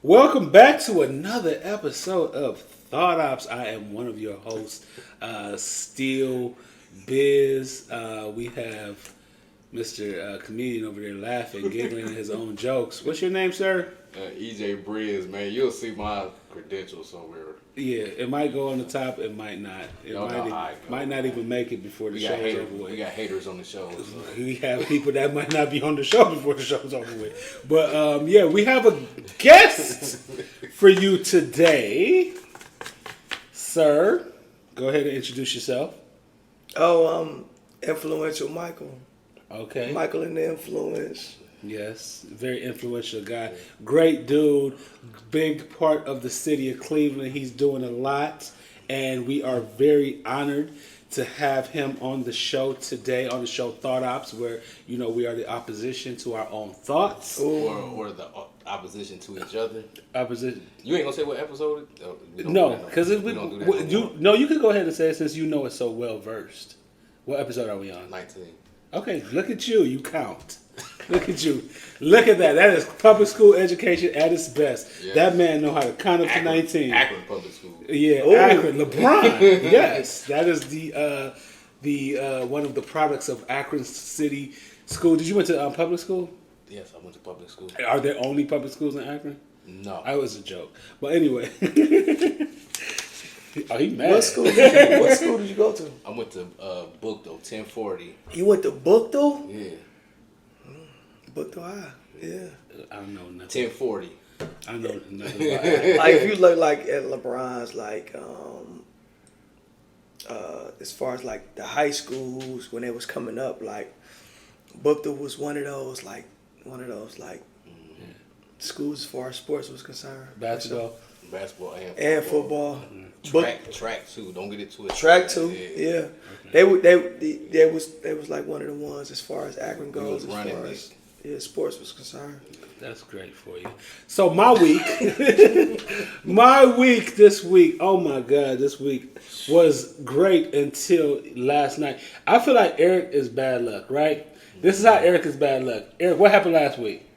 Welcome back to another episode of Thought OPPS. I am one of your hosts, Steel Biz. We have Mr. Comedian over there laughing, giggling at his own jokes. What's your name, sir? EJ Briz, man. You'll see my credentials somewhere. Yeah, it might go on the top, it might not. It might not even make it before the show is over with. We got haters on the show. So. We have people that might not be on the show before the show's over with. But yeah, we have a guest for you today. Sir, go ahead and introduce yourself. Influential Michael. Okay. Michael and the Influence. Yes, very influential guy. Great dude. Big part of the city of Cleveland. He's doing a lot. And we are very honored to have him on the show today, on the show Thought OPPS, where, you know, we are the opposition to our own thoughts. Or the opposition to each other. Opposition. You ain't going to say what episode? No, because you can go ahead and say it since you know it so well versed. What episode are we on? 19. Okay, look at you. You count. Look at you. Look at that. That is public school education at its best. Yes. That man know how to count up to 19. Akron public school. Yeah, ooh. Akron. LeBron. Yes. That is the one of the products of Akron City School. Did you went to public school? Yes, I went to public school. Are there only public schools in Akron? No. I was a joke. But anyway. Oh, he mad. What school did you go to? I went to Bookdale, 1040. You went to Bookdale? Yeah. Bookdale High. Yeah. I don't know nothing. 1040. I know nothing about it. Like if you look like at LeBron's, like as far as like the high schools when they was coming up, like Bookdale was one of those schools as far as sports was concerned. Basketball and football. Track too. Don't get it twisted. Track too. Yeah. Okay. They was like one of the ones as far as Akron goes, as far as sports was concerned. That's great for you. So my week, this week, oh my God, this week was great until last night. I feel like Eric is bad luck, right? This is how Eric is bad luck. Eric, what happened last week?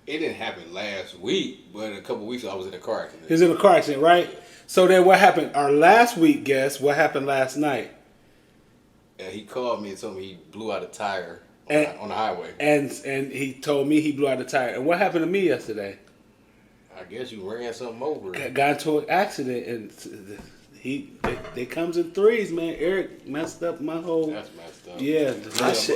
It didn't happen last week, but a couple weeks ago I was in a car accident. He was in a car accident, right? So then what happened? Our last week guest, what happened last night? He called me and told me he blew out a tire on the highway. And he told me he blew out a tire. And what happened to me yesterday? I guess you ran something over. Got into an accident, and they comes in threes, man. Eric messed up my whole. That's messed up. Yeah,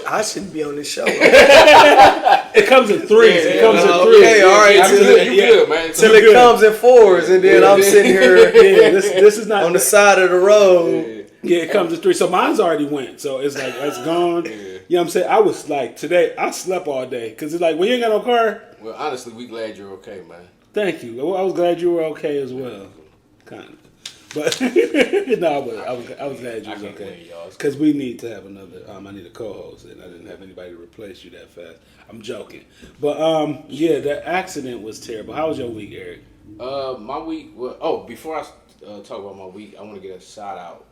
I shouldn't be on this show. It comes in threes. It comes in threes. Okay, all right. You good, man. Till it comes in fours, and then I'm sitting here. Yeah, this is not on the side of the road. Yeah, it comes in three. So mine's already went. So it's like it's gone. Yeah. You know what I'm saying? I was like today. I slept all day because it's like when you ain't got no car. Well, honestly, we glad you're okay, man. Thank you. I was glad you were okay as well. Kind of. But no, but I was glad you was okay because we need to have another. I need a co-host, and I didn't have anybody to replace you that fast. I'm joking, but yeah, that accident was terrible. How was your week, Eric? My week. Well, before I talk about my week, I want to get a shout out.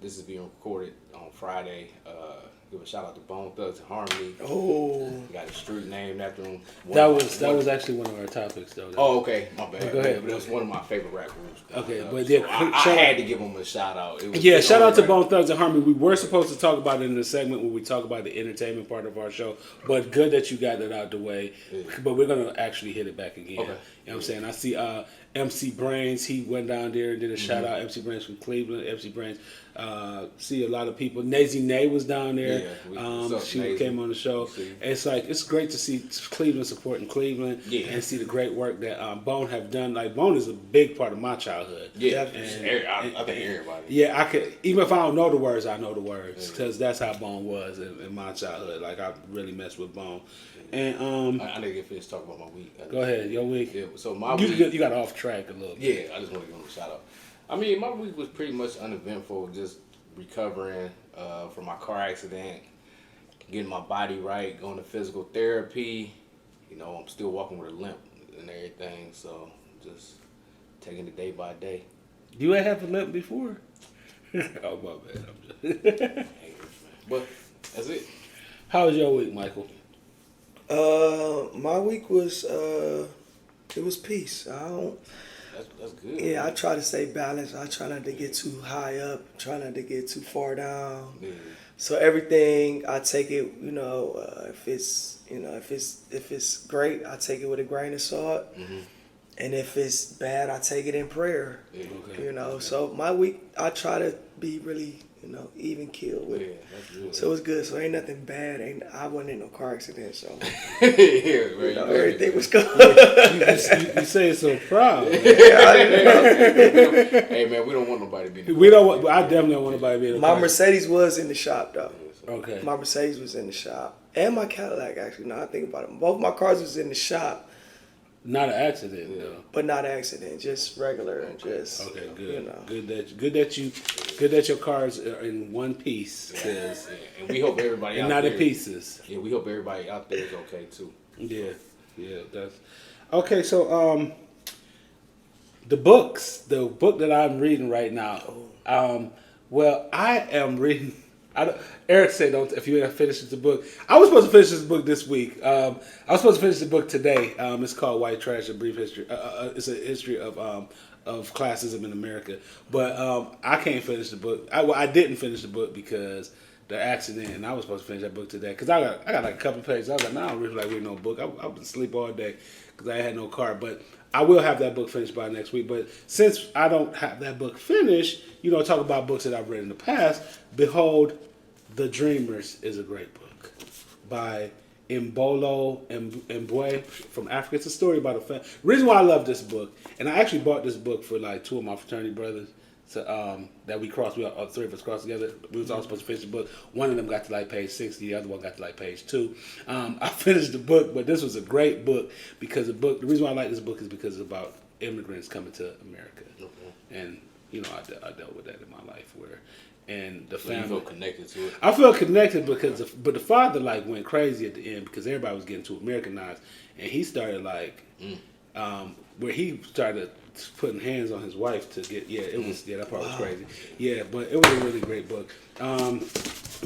This is being recorded on Friday. Give a shout out to Bone Thugs and Harmony. Oh, got a street named after him. That was actually one of our topics, though. Oh, okay, my bad. Go ahead. But it was one of my favorite rap groups. Okay, but so I had to give them a shout out. Shout out to Bone Thugs and Harmony. We were supposed to talk about it in the segment where we talk about the entertainment part of our show, but good that you got that out the way. Yeah. But we're gonna actually hit it back again. Okay. You know what I'm saying? I see MC Brains. He went down there and did a shout out. MC Brains from Cleveland. MC Brains. See a lot of people. Nazy Nay was down there. Yeah, she came on the show. It's great to see Cleveland supporting Cleveland and see the great work that Bone have done. Like Bone is a big part of my childhood. Yeah, I think everybody. Yeah, I could even if I don't know the words, I know the words because that's how Bone was in my childhood. Like I really messed with Bone. And I need to get finished talking about my week. Go ahead, your week. Yeah, so my week. You got off track a little bit. Yeah, I just want to give them a shout out. I mean, my week was pretty much uneventful, just recovering from my car accident, getting my body right, going to physical therapy, I'm still walking with a limp and everything, so just taking it day by day. You ain't have a limp before? Oh, my bad. I'm just... But that's it. How was your week, Michael? My week was it was peace. That's good. Yeah, I try to stay balanced. I try not to get too high up. Try not to get too far down. Yeah. So everything I take it, if it's great, I take it with a grain of salt. Mm-hmm. And if it's bad, I take it in prayer. Yeah, okay. So my week, I try to be really, even keeled with it. That's good. So it's good. So ain't nothing bad. I wasn't in no car accident. So yeah, everything was good. You say it so proud. Hey man, we don't want nobody to be. We don't want. I definitely don't want nobody to be in the My car. Mercedes was in the shop though. Okay. My Mercedes was in the shop, and my Cadillac actually. Now I think about it, both my cars was in the shop. Not an accident though. But not accident, just regular and just. Okay, good. Good that your cars are in one piece. Yeah. And we hope everybody And out not there, in pieces. Yeah, we hope everybody out there is okay too. Yeah, that's okay. So, the book that I'm reading right now. Well, I am reading. Eric said, "Don't if you ain't finished the book." I was supposed to finish this book this week. I was supposed to finish the book today. It's called "White Trash: A Brief History." It's a history of classism in America. But I can't finish the book. I didn't finish the book because the accident, and I was supposed to finish that book today because I got like a couple of pages. I was like, "No, I don't really like reading no book." I was asleep all day because I had no car. But I will have that book finished by next week. But since I don't have that book finished, talk about books that I've read in the past. Behold, The Dreamers is a great book by Mbolo Mbwe from Africa. It's a story about a family. Reason why I love this book, and I actually bought this book for like two of my fraternity brothers. So, that we crossed, all three of us crossed together. We was all supposed to finish the book. One of them got to like page 60, the other one got to like page 2. I finished the book, but this was a great book because the reason why I like this book is because it's about immigrants coming to America. Okay. And, I dealt with that in my life and the family. You feel connected to it? I feel connected but the father went crazy at the end because everybody was getting too Americanized, and he started where he started putting hands on his wife to get that part was crazy. Yeah, but it was a really great book.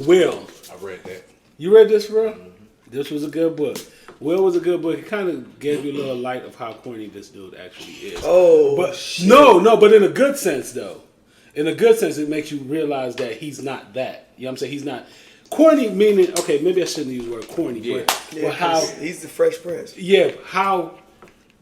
Will, I read that. You read this, bro? Mm-hmm. This was a good book. Will was a good book. It kind of gave you a little light of how corny this dude actually is. Shit. No, but in a good sense though. In a good sense, it makes you realize that he's not that. You know what I'm saying? He's not corny, meaning, okay, maybe I shouldn't use the word corny, but how... He's the Fresh Prince. Yeah,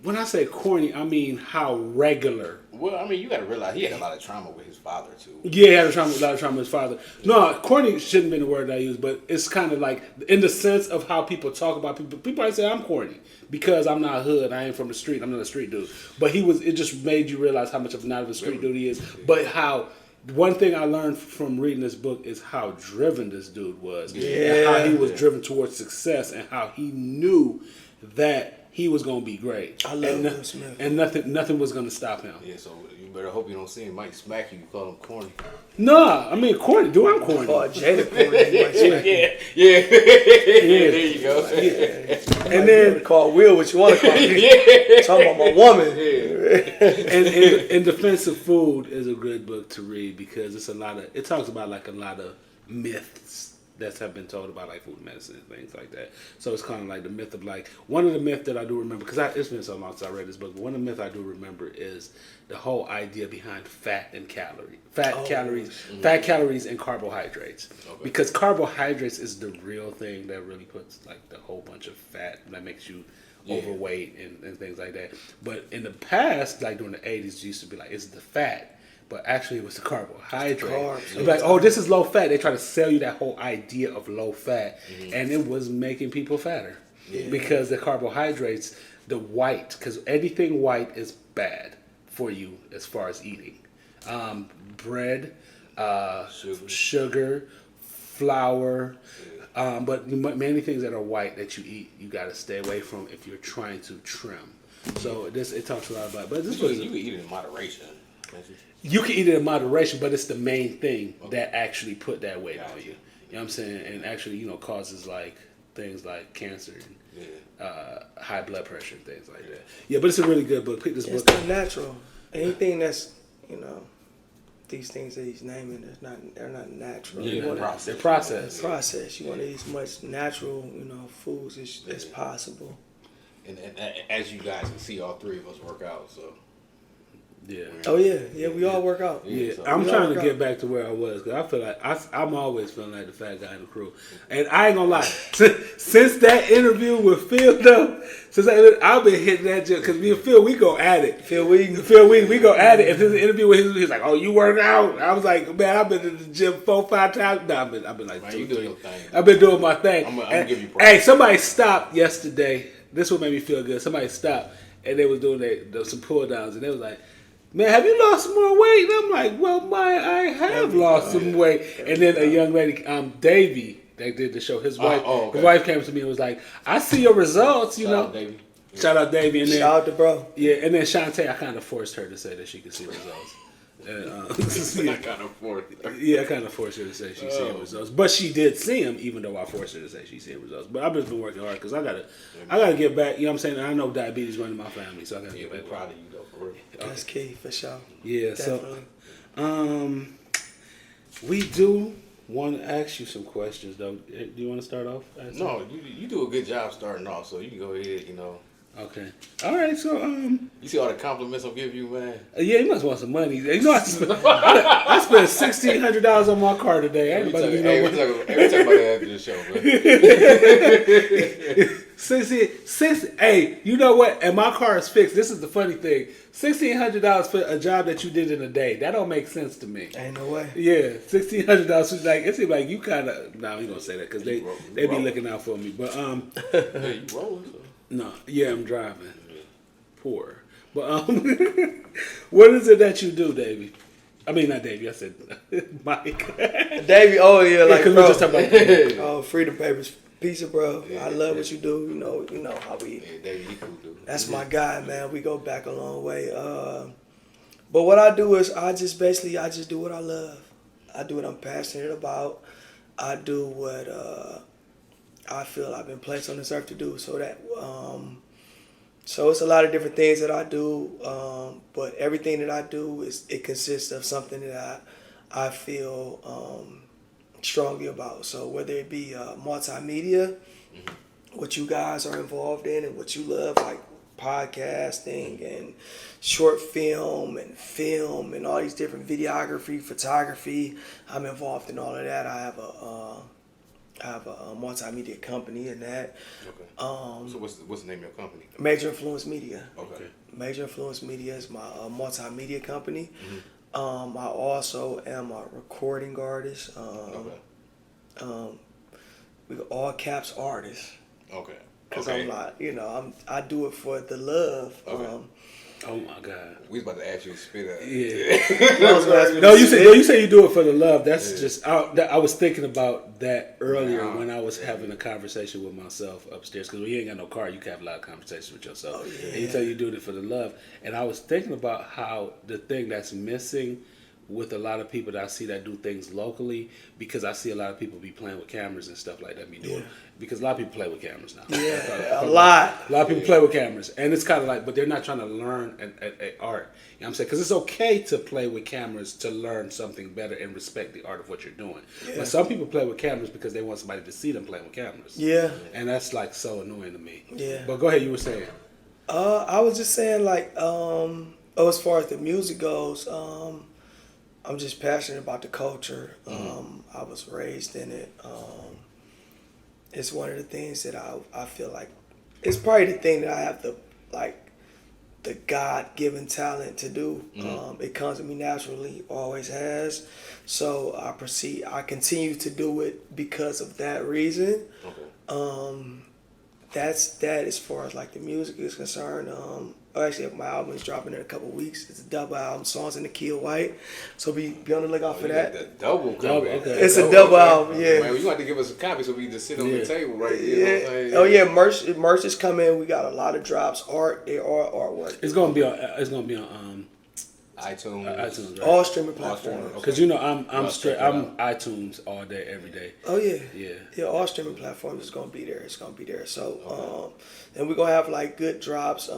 when I say corny, I mean how regular. Well, I mean, you got to realize he had a lot of trauma with his father, too. Yeah, he had a lot of trauma with his father. No, corny shouldn't have been the word I use, but it's kind of like, in the sense of how people talk about people. People might say I'm corny because I'm not hood, I ain't from the street, I'm not a street dude. But it just made you realize how much of not of a street dude he is. But one thing I learned from reading this book is how driven this dude was. Yeah. And how he was driven towards success and how he knew that he was going to be great. I love Will Smith. And nothing was going to stop him. Yeah, so you better hope you don't see him. He might smack you. You call him corny. Nah, I mean, corny. I'm corny. Oh, Jada corny. He might smack you. Yeah. There you go. Yeah. And then... Call Will what you want to call me. Talking about my woman. And In Defense of Food is a good book to read because it talks about like a lot of myths that have been told about like food medicine and things like that. So it's kind of like the myth of like, one of the myths that I do remember, because it's been so long since I read this book, but one of the myths I do remember is the whole idea behind fat and calories. Fat, calories, and carbohydrates. Okay. Because carbohydrates is the real thing that really puts like the whole bunch of fat that makes you overweight and things like that. But in the past, like during the 80s, it used to be like, it's the fat. But actually, it was the carbohydrate. It's like, oh, this is low fat. They try to sell you that whole idea of low fat, and it was making people fatter because the carbohydrates, the white, because anything white is bad for you as far as eating. Bread, sugar, flour, but many things that are white that you eat, you got to stay away from if you're trying to trim. So it talks a lot about. But this was you can eat it in moderation. You can eat it in moderation, but it's the main thing that actually put that weight on you. You know what I'm saying? And actually, causes like things like cancer high blood pressure and things like that. Yeah, but it's a really good book. Pick this book It's up. not natural. Anything that's, these things that he's naming, they're not natural. Yeah, they're processed. Process. You want to eat as much natural, foods as possible. And as you guys can see, all three of us work out, so. Yeah. Oh yeah, we all work out. Yeah, so I'm trying to get back to where I was because I feel like I'm always feeling like the fat guy in the crew, and I ain't gonna lie. Since that interview with Phil, though, I've been hitting that gym because me and Phil we go at it. Phil, we go at it. And his interview with him, he's like, "Oh, you work out?" I was like, "Man, I've been in the gym 4-5 times." No, I've been like, man, you doing your thing. I've been doing my thing. I'm gonna give you props. Hey, somebody stopped yesterday. This one made me feel good. Somebody stopped and they was doing some pull downs and they was like, "Man, have you lost some more weight?" And I'm like, "Well, I have lost some weight." And then a young lady, Davey, that did the show, his wife, his wife came to me and was like, "I see your results, you know." Out, Davey. Shout out Davey. And then, shout out to bro. Yeah, and then Shantae, I kind of forced her to say that she could see results. I kind of forced her. Yeah, I kind of forced her to say she seen results, but she did see them, even though I forced her to say she seen results. But I've just been working hard because I gotta get back. You know what I'm saying? I know diabetes running my family, so I gotta get back. Proud of you though, for real. That's key for sure. Yeah, definitely. So we do want to ask you some questions though. Do you want to start off? No, you do a good job starting off, so you can go ahead, Okay. All right. So you see all the compliments I'm giving you, man. Yeah, you must want some money. You know, I spent $1,600 on my car today. Hey, we talk about that after the show, man. Hey, you know what? And my car is fixed. This is the funny thing. $1,600 for a job that you did in a day. That don't make sense to me. Ain't no way. Yeah, $1,600. Like it seems like you kind of. Nah, you gonna say that because they be looking out for me. But yeah, you rolling. So. No, yeah, I'm driving. Poor. But what is it that you do, Davey? I mean, not Davey. I said Mike. Davey, oh yeah, like because we just talking about. Oh, Freedom Papers, pizza, bro. I love what you do. You know how we. Yeah, Davey, you cool dude. That's my guy, man. We go back a long way. But what I do is I just do what I love. I do what I'm passionate about. I do what I feel I've been placed on this earth to do. So that so it's a lot of different things that I do. But everything that I do it consists of something that I feel strongly about. So whether it be multimedia, what you guys are involved in and what you love, like podcasting and short film and all these different videography, photography. I'm involved in all of that. I have a multimedia company in that. Okay. So what's the name of your company? Major Influence Media. Okay. Major Influence Media is my multimedia company. Mm-hmm. I also am a recording artist. We all caps artist. Okay. Because I'm not, I do it for the love. Okay. Oh my God. We was about to ask you to spit out. Yeah. No, you say you do it for the love. That's just I was thinking about that earlier when I was having a conversation with myself upstairs because when you ain't got no car, you can have a lot of conversations with yourself. Oh, yeah. And you tell you doing it for the love. And I was thinking about how the thing that's missing with a lot of people that I see that do things locally, because I see a lot of people be playing with cameras and stuff like that be doing. Because a lot of people play with cameras now. Yeah, a lot. A lot of people play with cameras. And it's kind of like, but they're not trying to learn an art. You know what I'm saying? Because it's okay to play with cameras to learn something better and respect the art of what you're doing. Yeah. But some people play with cameras because they want somebody to see them playing with cameras. Yeah. And that's like so annoying to me. Yeah. But go ahead, you were saying. I was just saying like, as far as the music goes, I'm just passionate about the culture. I was raised in it. It's one of the things that I feel like it's probably the thing that I have the God-given talent to do. It comes to me naturally, always has. So I continue to do it because of that reason. Okay. That's as far as like the music is concerned. Actually, my album is dropping in a couple weeks. It's a double album, songs in the key of white. So be on the lookout for that. The double. Okay. It's a double album, yeah. Man, you have to give us a copy so we can just sit on the table right here. Oh yeah, merch is coming. We got a lot of drops. Art, they are artwork. It's gonna be on iTunes, right? All streaming platforms. Because I'm straight. I'm iTunes all day, every day. Oh yeah, Yeah. All streaming platforms is gonna be there. It's gonna be there. So, and we're gonna have like good drops,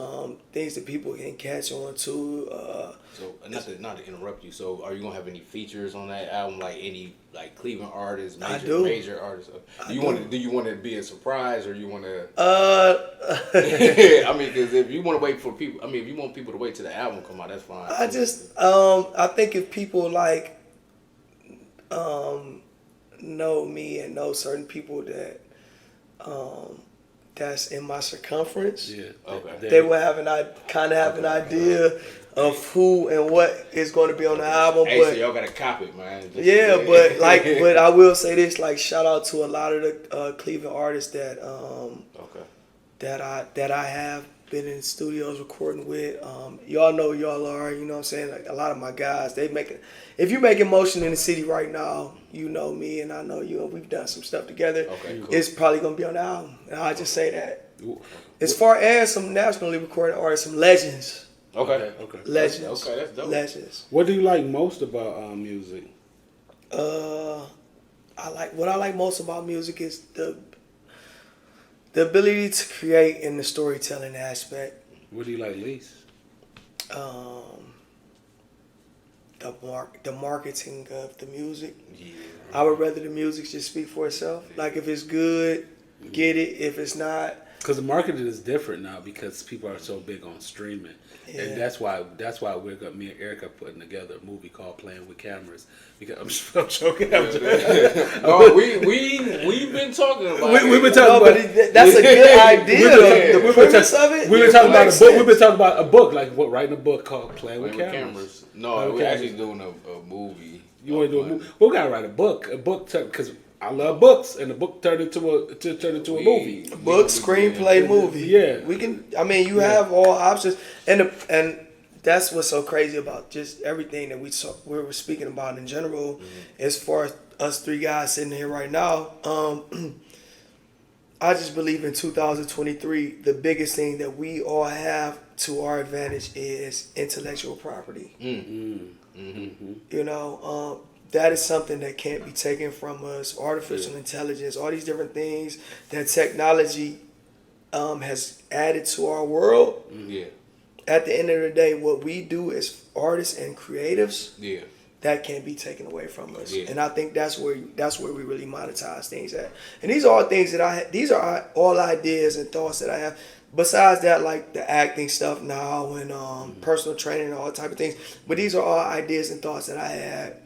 things that people can catch on to. So not to interrupt you. So are you gonna have any features on that album, like any Cleveland artists, major artists? Do you want it to be a surprise, or you want to? I mean, because if you want to wait for people, if you want people to wait till the album come out, that's fine. I think if people know me and know certain people that that's in my circumference, they will have an idea of who and what is going to be on the album. Hey, but so y'all gotta cop it, man. but I will say this: shout out to a lot of the Cleveland artists that I have been in studios recording with. Y'all know y'all are, you know what I'm saying? Like a lot of my guys, if you making motion in the city right now, you know me and I know you, and we've done some stuff together. Okay, cool. It's probably gonna be on the album. And I just say that. As far as some nationally recorded artists, some legends. Okay. Legends. Okay, that's dope. Legends. What do you like most about music? What I like most about music is the ability to create in the storytelling aspect. What do you like least? The marketing of the music. Yeah. I would rather the music just speak for itself. Like if it's good, get it. If it's not, because the marketing is different now because people are so big on streaming, and that's why me and Eric are putting together a movie called Playing with Cameras. Because I'm joking. No, we've been talking about. We've been talking about. That's a good idea. The premise of it. We've been talking about a book. We've been talking about a book, writing a book called Playing with Cameras. No, we're actually doing a movie. You want to do a movie? We gotta write a book because I love books, and the book turned into a movie. Book, screenplay, movie. Yeah, we can. You have all options, and that's what's so crazy about just everything that we were speaking about in general. Mm-hmm. As far as us three guys sitting here right now, I just believe in 2023, the biggest thing that we all have to our advantage is intellectual property. Mm-hmm. Mm-hmm. That is something that can't be taken from us. Artificial intelligence, all these different things that technology has added to our world. Yeah. At the end of the day, what we do as artists and creatives, that can't be taken away from us. Yeah. And I think that's where we really monetize things at. And these are all things that these are all ideas and thoughts that I have. Besides that, like the acting stuff now and personal training and all type of things. But these are all ideas and thoughts that I had.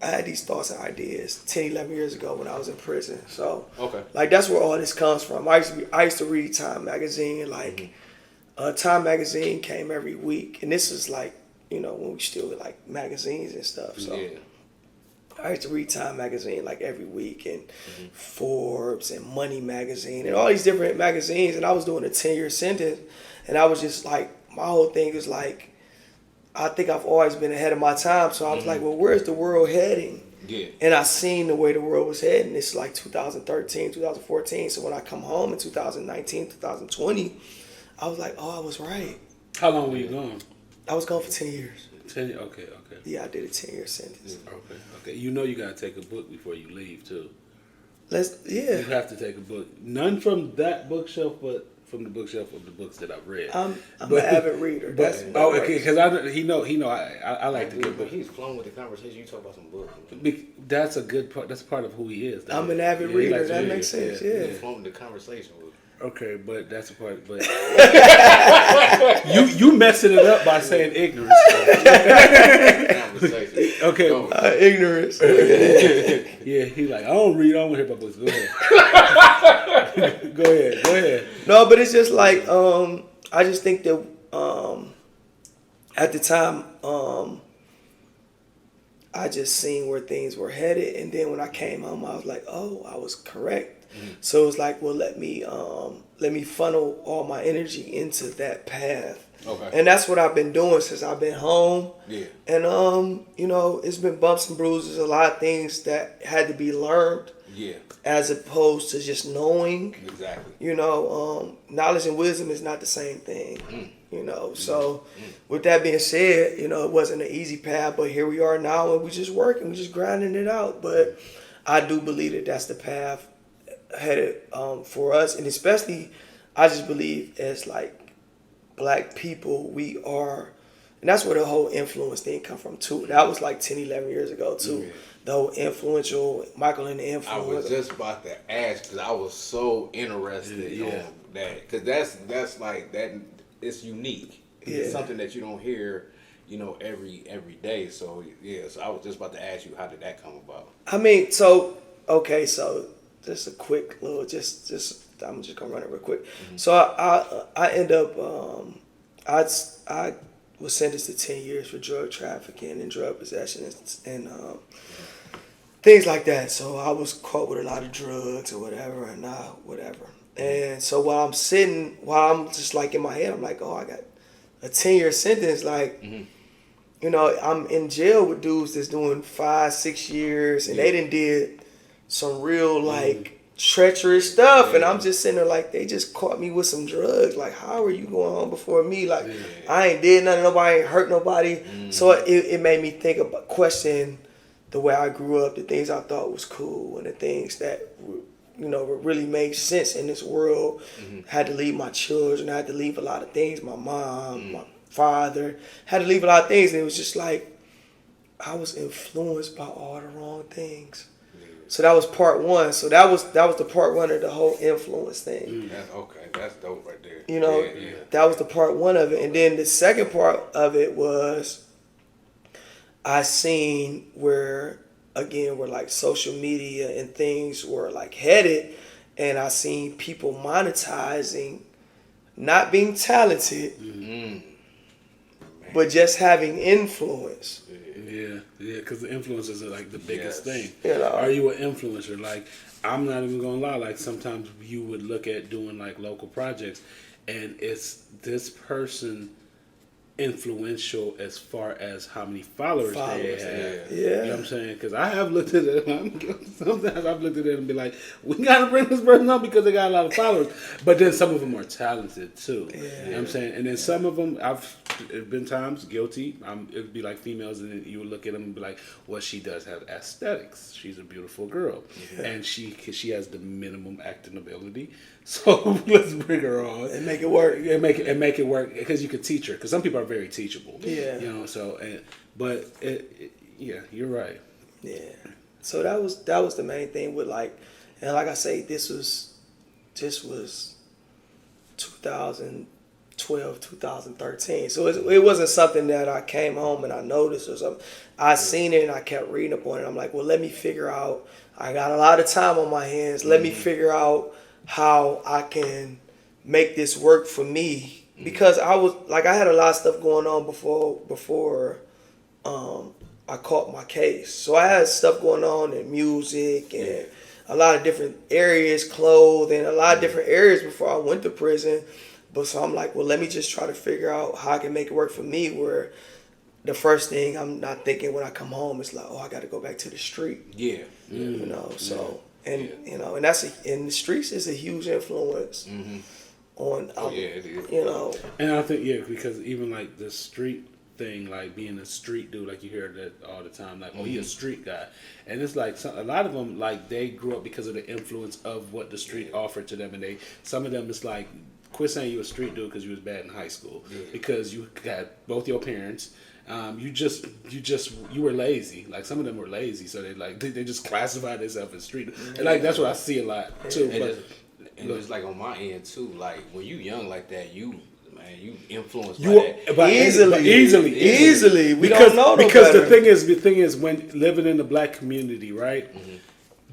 I had these thoughts and ideas 10, 11 years ago when I was in prison. So, that's where all this comes from. I used to read Time magazine. Time magazine came every week, and this is when we still like magazines and stuff. So, I used to read Time magazine every week, and Forbes and Money magazine and all these different magazines. And I was doing a 10-year sentence, and I was just my whole thing is I think I've always been ahead of my time. So I was like, well, where's the world heading? Yeah. And I seen the way the world was heading. It's 2013, 2014. So when I come home in 2019, 2020, I was like, oh, I was right. How long were you gone? I was gone for 10 years. 10 years? Okay. Yeah, I did a 10-year sentence. Okay. You know you got to take a book before you leave, too. You have to take a book. None from that bookshelf, but from the bookshelf of the books that I've read. I'm an avid reader. Because he know I like to get books. He's flowing with the conversation. You talk about some books. That's a good part. That's part of who he is. I'm an avid reader. That makes sense. Yeah. He's flowing with the conversation. Okay, but that's a part. But you messing it up by saying ignorance. Okay, ignorance. Yeah, he's like, I don't read. I don't hear about books. Go ahead. Go ahead. No, but it's just I just think that at the time I just seen where things were headed, and then when I came home, I was like, oh, I was correct. So it was like, well, let me funnel all my energy into that path. Okay. And that's what I've been doing since I've been home. Yeah. And it's been bumps and bruises, a lot of things that had to be learned. Yeah. As opposed to just knowing. Exactly. You know, knowledge and wisdom is not the same thing. You know, so with that being said, you know, it wasn't an easy path, but here we are now, and we just working, we just grinding it out. But I do believe that that's the path headed for us, and especially, I just believe as like black people, we are, and that's where the whole influence thing come from too. That was like 10, 11 years ago too. Yeah. The whole influential, Michael and the Influencer. I was just about to ask because I was so interested on that, because that's like that. It's unique. It's something that you don't hear, you know, every day. So so I was just about to ask you, how did that come about? I mean, so just a quick little, I'm just gonna run it real quick. So I end up I was sentenced to 10 years for drug trafficking and drug possession and things like that. So I was caught with a lot of drugs or whatever, and whatever. And so while I'm just like in my head, I'm like, oh, I got a 10-year sentence. Like, you know, I'm in jail with dudes that's doing 5, 6 years, and they did some real like treacherous stuff. And I'm just sitting there like, they just caught me with some drugs. Like, how are you going on before me? Like, I ain't did nothing to nobody, ain't hurt nobody. So it made me think about, question the way I grew up, the things I thought was cool, and the things that, you know, really made sense in this world. Had to leave my children, I had to leave a lot of things, my mom, my father, had to leave a lot of things, and it was just like, I was influenced by all the wrong things. So that was part one. So that was the part one of the whole influence thing. That's dope right there. You know, that was the part one of it. And then the second part of it was, I seen where like social media and things were like headed, and I seen people monetizing, not being talented, but just having influence. Yeah, because the influencers are like the biggest thing. You know? Are you an influencer? Like, I'm not even gonna lie. Like, sometimes you would look at doing like local projects, and it's this person influential as far as how many followers they have. Yeah. You know what I'm saying? Because I have looked at it. Sometimes I've looked at it and be like, we gotta bring this person up because they got a lot of followers. But then some of them are talented too. You know what I'm saying? And then some of them, I've been times guilty. It'd be like females, and then you would look at them and be like, well, she does have aesthetics. She's a beautiful girl, and she has the minimum acting ability. So let's bring her on and make it work. And make it work, because you can teach her. Because some people are very teachable. Yeah. You know. So, you're right. Yeah. So that was the main thing with, like, and like I say, this was 2012, 2013. So it wasn't something that I came home and I noticed or something. I seen it and I kept reading up on it. I'm like, well, let me figure out. I got a lot of time on my hands. Let me figure out how I can make this work for me, because I had a lot of stuff going on before I caught my case. So I had stuff going on in music and a lot of different areas, clothing, a lot of different areas before I went to prison. But so I'm like, well, let me just try to figure out how I can make it work for me, where the first thing I'm not thinking when I come home is like, oh, I got to go back to the street. Yeah. You know, so. And you know, and the streets is a huge influence on it is. You know. And I think because even like the street thing, like being a street dude, like you hear that all the time, like, oh, he a street guy, and it's like a lot of them, like, they grew up because of the influence of what the street offered to them, and some of them, it's like, quit saying you a street dude because you was bad in high school, because you got both your parents. You were lazy. Like, some of them were lazy, so they just classified themselves as street. And like, that's what I see a lot too. And it's like on my end too. Like, when you young like that, you influenced by that easily. We don't know because the thing is when living in the black community, right?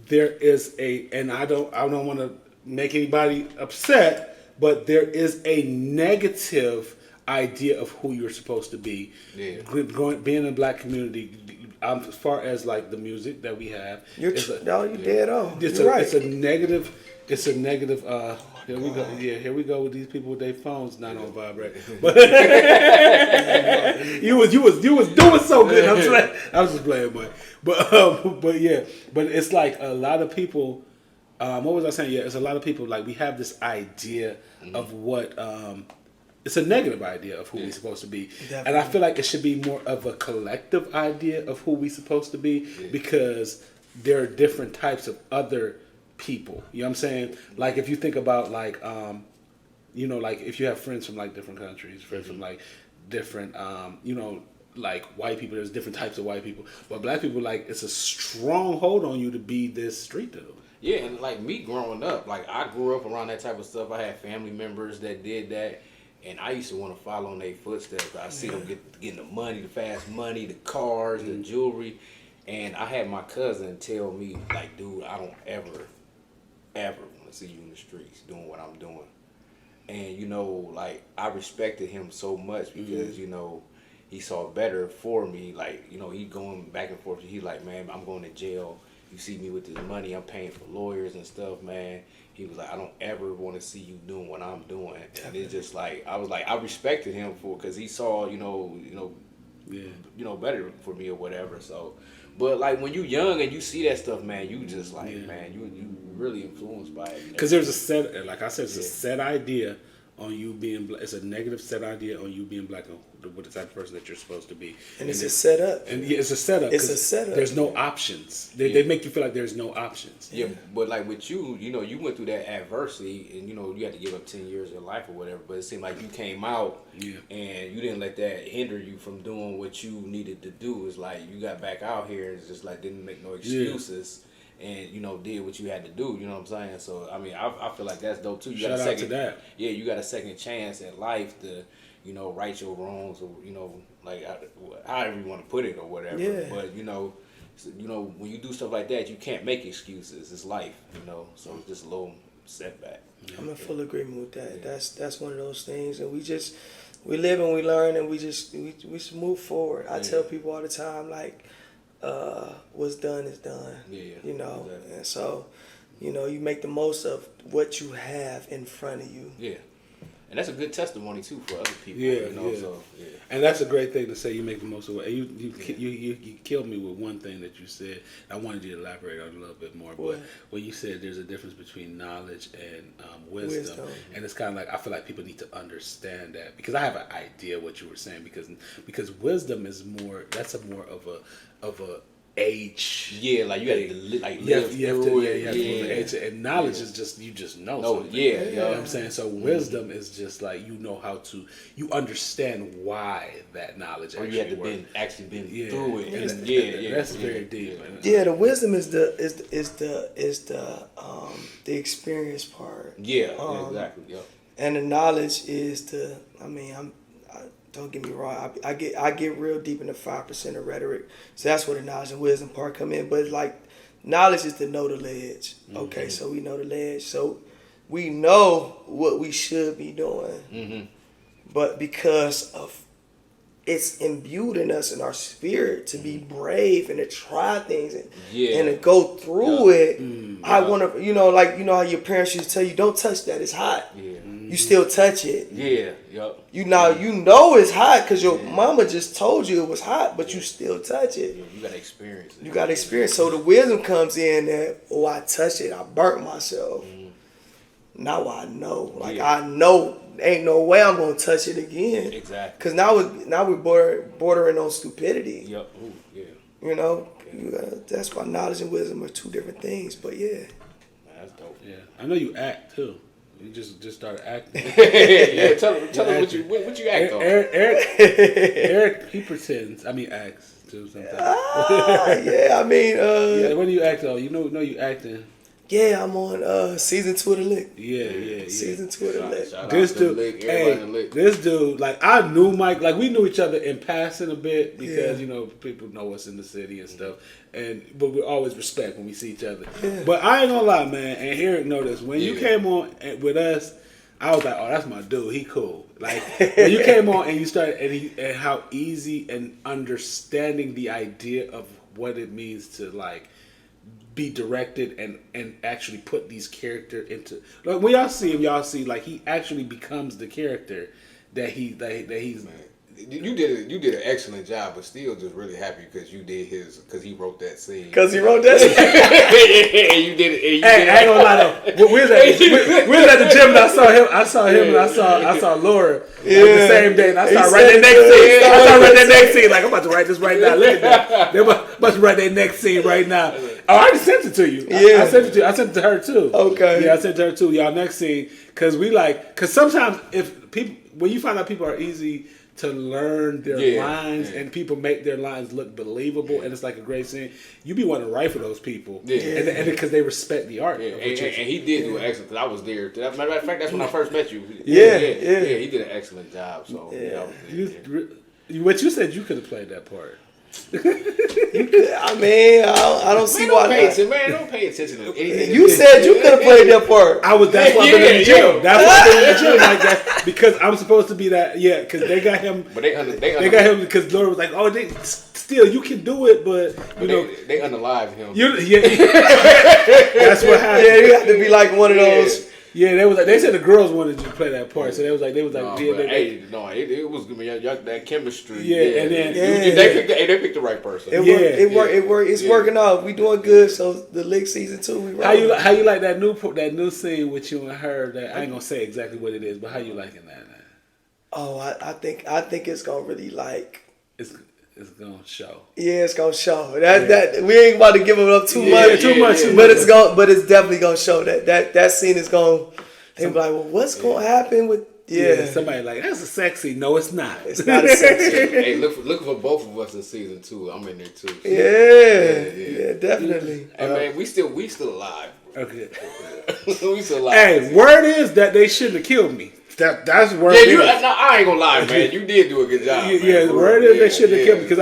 There is and I don't want to make anybody upset, but there is a negative idea of who you're supposed to be. Being in the black community, as far as like the music that we have, you're dead on. It's a negative Here we go. Yeah, here we go with these people with their phones not on vibrate. But you was doing so good. I was just playing, but yeah, but it's like a lot of people. What was I saying? Yeah, it's a lot of people. Like we have this idea of what. It's a negative idea of who we're supposed to be, and I feel like it should be more of a collective idea of who we're supposed to be because there are different types of other people. You know what I'm saying? Like if you think about like like if you have friends from like different countries, friends from like different like white people, there's different types of white people. But black people, like it's a strong hold on you to be this street dude. Yeah, and like me growing up, like I grew up around that type of stuff. I had family members that did that. And I used to want to follow in their footsteps. I see them getting the money, the fast money, the cars, the jewelry. And I had my cousin tell me, like, dude, I don't ever want to see you in the streets doing what I'm doing. And, like, I respected him so much because, he saw better for me. Like, he going back and forth. He like, man, I'm going to jail. You see me with this money, I'm paying for lawyers and stuff, man. He was like, I don't ever want to see you doing what I'm doing. And it's just like, I was like, I respected him because he saw, better for me or whatever. So, but like when you young and you see that stuff, man, you just like, man, you really influenced by it. Because there's a set, like I said, it's a set idea on you being black. It's a negative set idea on you being black and what the type of person that you're supposed to be. And it's a setup. And yeah, it's a setup. It's a setup. There's no options. They make you feel like there's no options. Yeah, but like with you, you went through that adversity and, you had to give up 10 years of your life or whatever, but it seemed like you came out and you didn't let that hinder you from doing what you needed to do. It's like you got back out here and it's just like didn't make no excuses. And did what you had to do. You know what I'm saying? So I mean, I feel like that's dope too. You Shout got out to that. Yeah, you got a second chance at life to, right your wrongs or like however you want to put it or whatever. Yeah. But when you do stuff like that, you can't make excuses. It's life. So it's just a little setback. I'm in full agreement with that. Yeah. That's one of those things, and we live and we learn, and we just move forward. I tell people all the time, like. What's done is done. Yeah. Exactly. And so, you make the most of what you have in front of you. Yeah. And that's a good testimony too for other people. So, And that's a great thing to say. You make the most of it. And you killed me with one thing that you said. I wanted you to elaborate on it a little bit more. But when you said there's a difference between knowledge and wisdom, and it's kind of like I feel like people need to understand that because I have an idea what you were saying because wisdom is more. That's a more of a age. Yeah, like you have to live through it. And knowledge is just you just know something. You know what I'm saying? So wisdom is just like you understand why that knowledge or actually you have to been through it. That's very deep. Yeah, the wisdom is the experience part. Yeah, exactly. Yep. And the knowledge is don't get me wrong. I get real deep in the 5% of rhetoric. So that's where the knowledge and wisdom part come in. But like knowledge is to know the ledge. Okay, so we know the ledge. So we know what we should be doing. Mm-hmm. But because of it's imbued in us in our spirit to be brave and to try things and to go through it. I want to, how your parents used to tell you, don't touch that, it's hot. Yeah. You still touch it. Yeah. Yep. You know it's hot because your mama just told you it was hot, but you still touch it. Yeah, you got to experience it. You got to experience. So the wisdom comes in that, I touched it, I burnt myself. Now I know. I know ain't no way I'm going to touch it again. Exactly. Because now we're bordering on stupidity. Yep. Ooh, yeah. That's why knowledge and wisdom are two different things. But yeah. That's dope. Yeah. I know you act too. You just started acting. Yeah, tell us what you act on. Eric, he pretends. I mean, acts too sometimes. What do you act on? You know you acting. Yeah, I'm on season 2 of The Lick. Yeah. Season 2 of The Lick. This dude, like I knew Mike, like we knew each other in passing a bit because people know us in the city and stuff, but we always respect when we see each other. Yeah. But I ain't gonna lie, man, and Eric know this. When you came on with us, I was like, oh, that's my dude. He cool. Like when you came on and you started and how easy and understanding the idea of what it means to like be directed and actually put these characters into. Like when y'all see him, y'all see like he actually becomes the character that he's. Man, you did an excellent job, but still just really happy because because he wrote that scene. Because he wrote that scene. Yeah, you did it. Hey, I ain't gonna lie though. We was at the gym and I saw him and I saw Laura like the same day and I started writing that next scene. Like I'm about to write this right now. Look at that. They're about to write that next scene right now. Oh, I just sent it to you. Yeah. I sent it to you. I sent it to her too. Okay. Yeah, I sent it to her too. Y'all next scene because sometimes when you find out people are easy to learn their lines and people make their lines look believable and it's like a great scene, you be wanting to write for those people and because they respect the art. And he did do an excellent, because I was there. Matter of fact, that's when I first met you. Yeah, he did an excellent job. So But you said you could have played that part. I mean, I don't see why not. Don't pay attention to anything. You said you could have played that part. That's why I've been in the gym. That's why I've been in the gym like that because I'm supposed to be that. Yeah, because they got him. But they got him because Laura was like, "Oh, still you can do it," but they unalive him. That's what happened. Yeah, you have to be like one of those. Yeah, they said the girls wanted you to play that part, so they was like, it was that chemistry. Yeah, and then they picked the right person. It's working out. We doing good. So the league season 2, How you like that new scene with you and her? That I ain't gonna say exactly what it is, but how you liking that? Oh, I think it's gonna really It's gonna show. Yeah, it's gonna show. That we ain't about to give it up too much. But it's definitely gonna show that scene is gonna. They be like, well, what's gonna happen with? Yeah, somebody like that's a sex scene. No, it's not. It's not a sex scene. Hey, look for both of us in season 2. I'm in there too. Yeah, definitely. Hey man, we still alive. Okay. We still alive. Hey, word is that they shouldn't have killed me. That's word. Yeah, I ain't gonna lie, man. You did do a good job. Yeah, word is they shouldn't have killed me because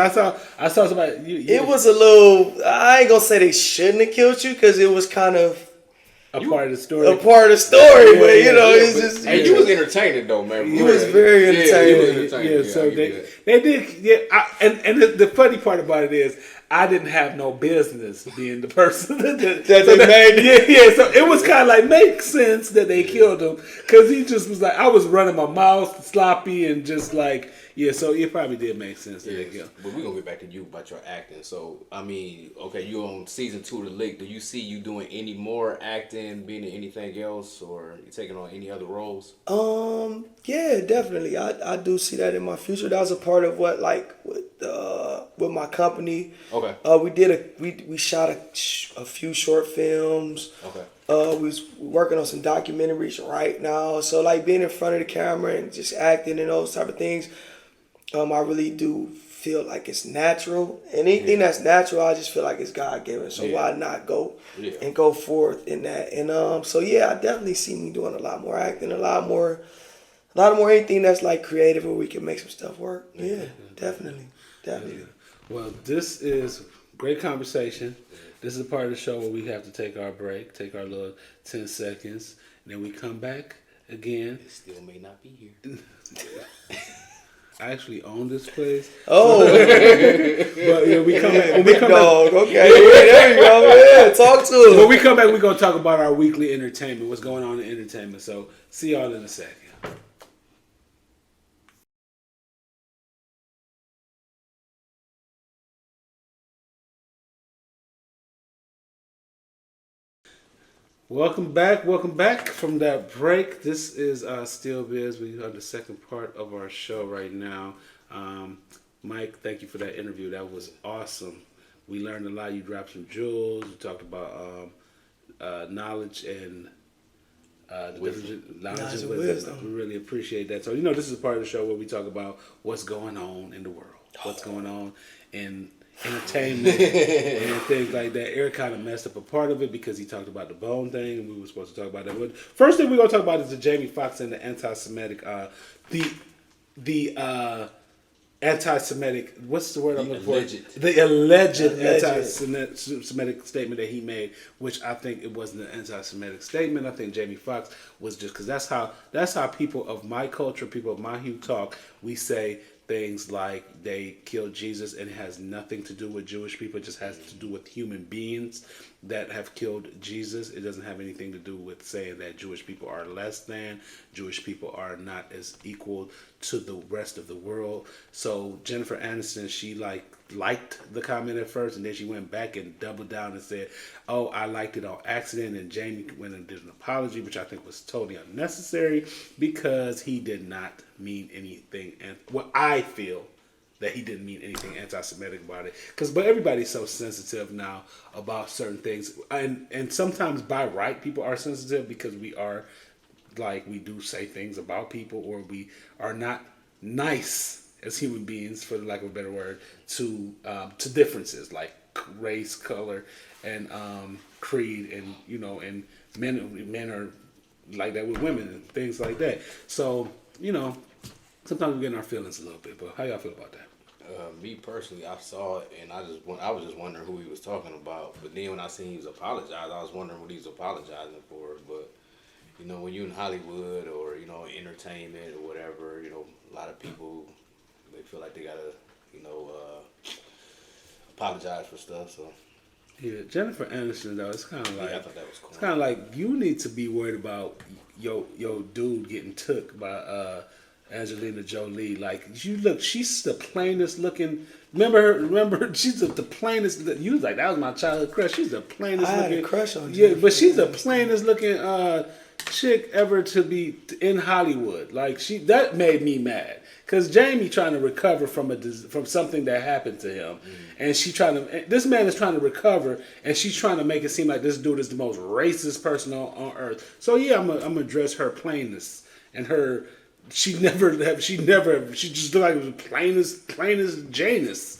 I saw somebody. It was a little. I ain't gonna say they shouldn't have killed you because it was kind of a part of the story. But it's just. And you was entertaining though, man. You was very entertaining. Yeah, so they did. Yeah, and the funny part about it is, I didn't have no business being the person that they made. Yeah. So it was kind of like make sense that they killed him because he just was like I was running my mouth sloppy and just like So it probably did make sense that they killed him. But we're gonna get back to you about your acting. So I mean, okay, you on season 2 of The Lick. Do you see you doing any more acting, being in anything else, or you taking on any other roles? Yeah, definitely. I do see that in my future. That was a part of what with my company. Okay. We shot a few short films. Okay. We was working on some documentaries right now. So being in front of the camera and just acting and those type of things, I really do feel like it's natural. And anything that's natural, I just feel like it's God given. So why not go and go forth in that? And I definitely see me doing a lot more acting, a lot more anything that's creative where we can make some stuff work. Yeah, definitely. Yeah. Well, this is great conversation. This is a part of the show where we have to take our break, take our little 10 seconds, and then we come back again. It still may not be here. I actually own this place. Oh, but we come back. When we come back, okay, there you go. Yeah, talk to us. When we come back, we're gonna talk about our weekly entertainment. What's going on in entertainment? So, see y'all in a second. Welcome back from that break. This is Still Biz. We are the second part of our show right now. Mike, thank you for that interview. That was awesome. We learned a lot. You dropped some jewels. We talked about knowledge and knowledge and wisdom. We really appreciate that. So, this is a part of the show where we talk about what's going on in the world, what's going on in entertainment and things like that. Eric kind of messed up a part of it because he talked about the bone thing, and we were supposed to talk about that. But first thing we're gonna talk about is the Jamie Foxx and the anti-Semitic, the anti-Semitic. What's the word I'm looking for? The alleged anti-Semitic statement that he made, which I think it wasn't an anti-Semitic statement. I think Jamie Foxx was just because that's how people of my culture, people of my hue talk. We say things like they killed Jesus and it has nothing to do with Jewish people. It just has to do with human beings that have killed Jesus. It doesn't have anything to do with saying that Jewish people are less than. Jewish people are not as equal to the rest of the world. So Jennifer Aniston, she liked the comment at first, and then she went back and doubled down and said, oh, I liked it on accident. And Jamie went and did an apology, which I think was totally unnecessary because he did not mean anything. And what I feel that he didn't mean anything anti-Semitic about it. But everybody's so sensitive now about certain things. And sometimes by right, people are sensitive because we are, we do say things about people, or we are not nice as human beings, for the lack of a better word, to differences like race, color, and creed, and and men are like that with women and things like that. So sometimes we get in our feelings a little bit. But how y'all feel about that? Me personally, I saw it and I was just wondering who he was talking about. But then when I seen he was apologizing, I was wondering what he was apologizing for. But when you're in Hollywood or entertainment or whatever, a lot of people, they feel like they gotta apologize for stuff. So yeah, Jennifer Aniston though, it's kind of like, I thought that was cool. It's kind of like you need to be worried about your dude getting took by Angelina Jolie. Like, she's the plainest looking. Remember, she's the plainest. You was like, that was my childhood crush. She's the plainest looking. I had a crush on Jennifer. Yeah, but she's the plainest looking chick ever to be in Hollywood. Like, that made me mad. Because Jamie trying to recover from something that happened to him. And this man is trying to recover, and she's trying to make it seem like this dude is the most racist person on earth. So yeah, I'm gonna address her plainness and her. She just looked like the plainest Janus.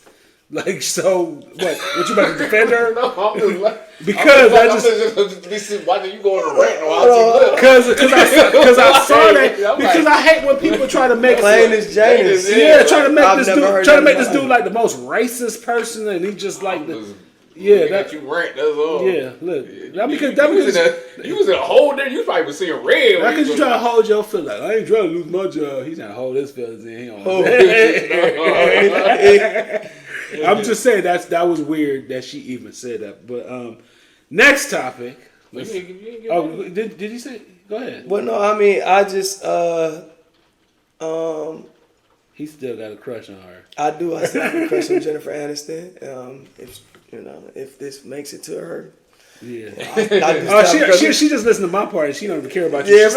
Like, so what you about to defend her? No, I'm just like, because why do you go on a rant? Because I saw that. Because I hate when people try to make plainest Janus. Yeah, trying to make this dude like the most racist person, and he just like the. Yeah, that you rant. That's all. Yeah, look. You was in a hole there. You probably was seeing red. How could you try to hold your feelings? Like, I ain't trying to lose my job. He's trying to hold his feelings in. I'm just saying that was weird that she even said that. But next topic. Did you say? Go ahead. Well, no, I mean, I just he still got a crush on her. I do. I still have a crush on Jennifer Aniston. If this makes it to her. Yeah. She just listened to my part and she don't even care about you. Yeah,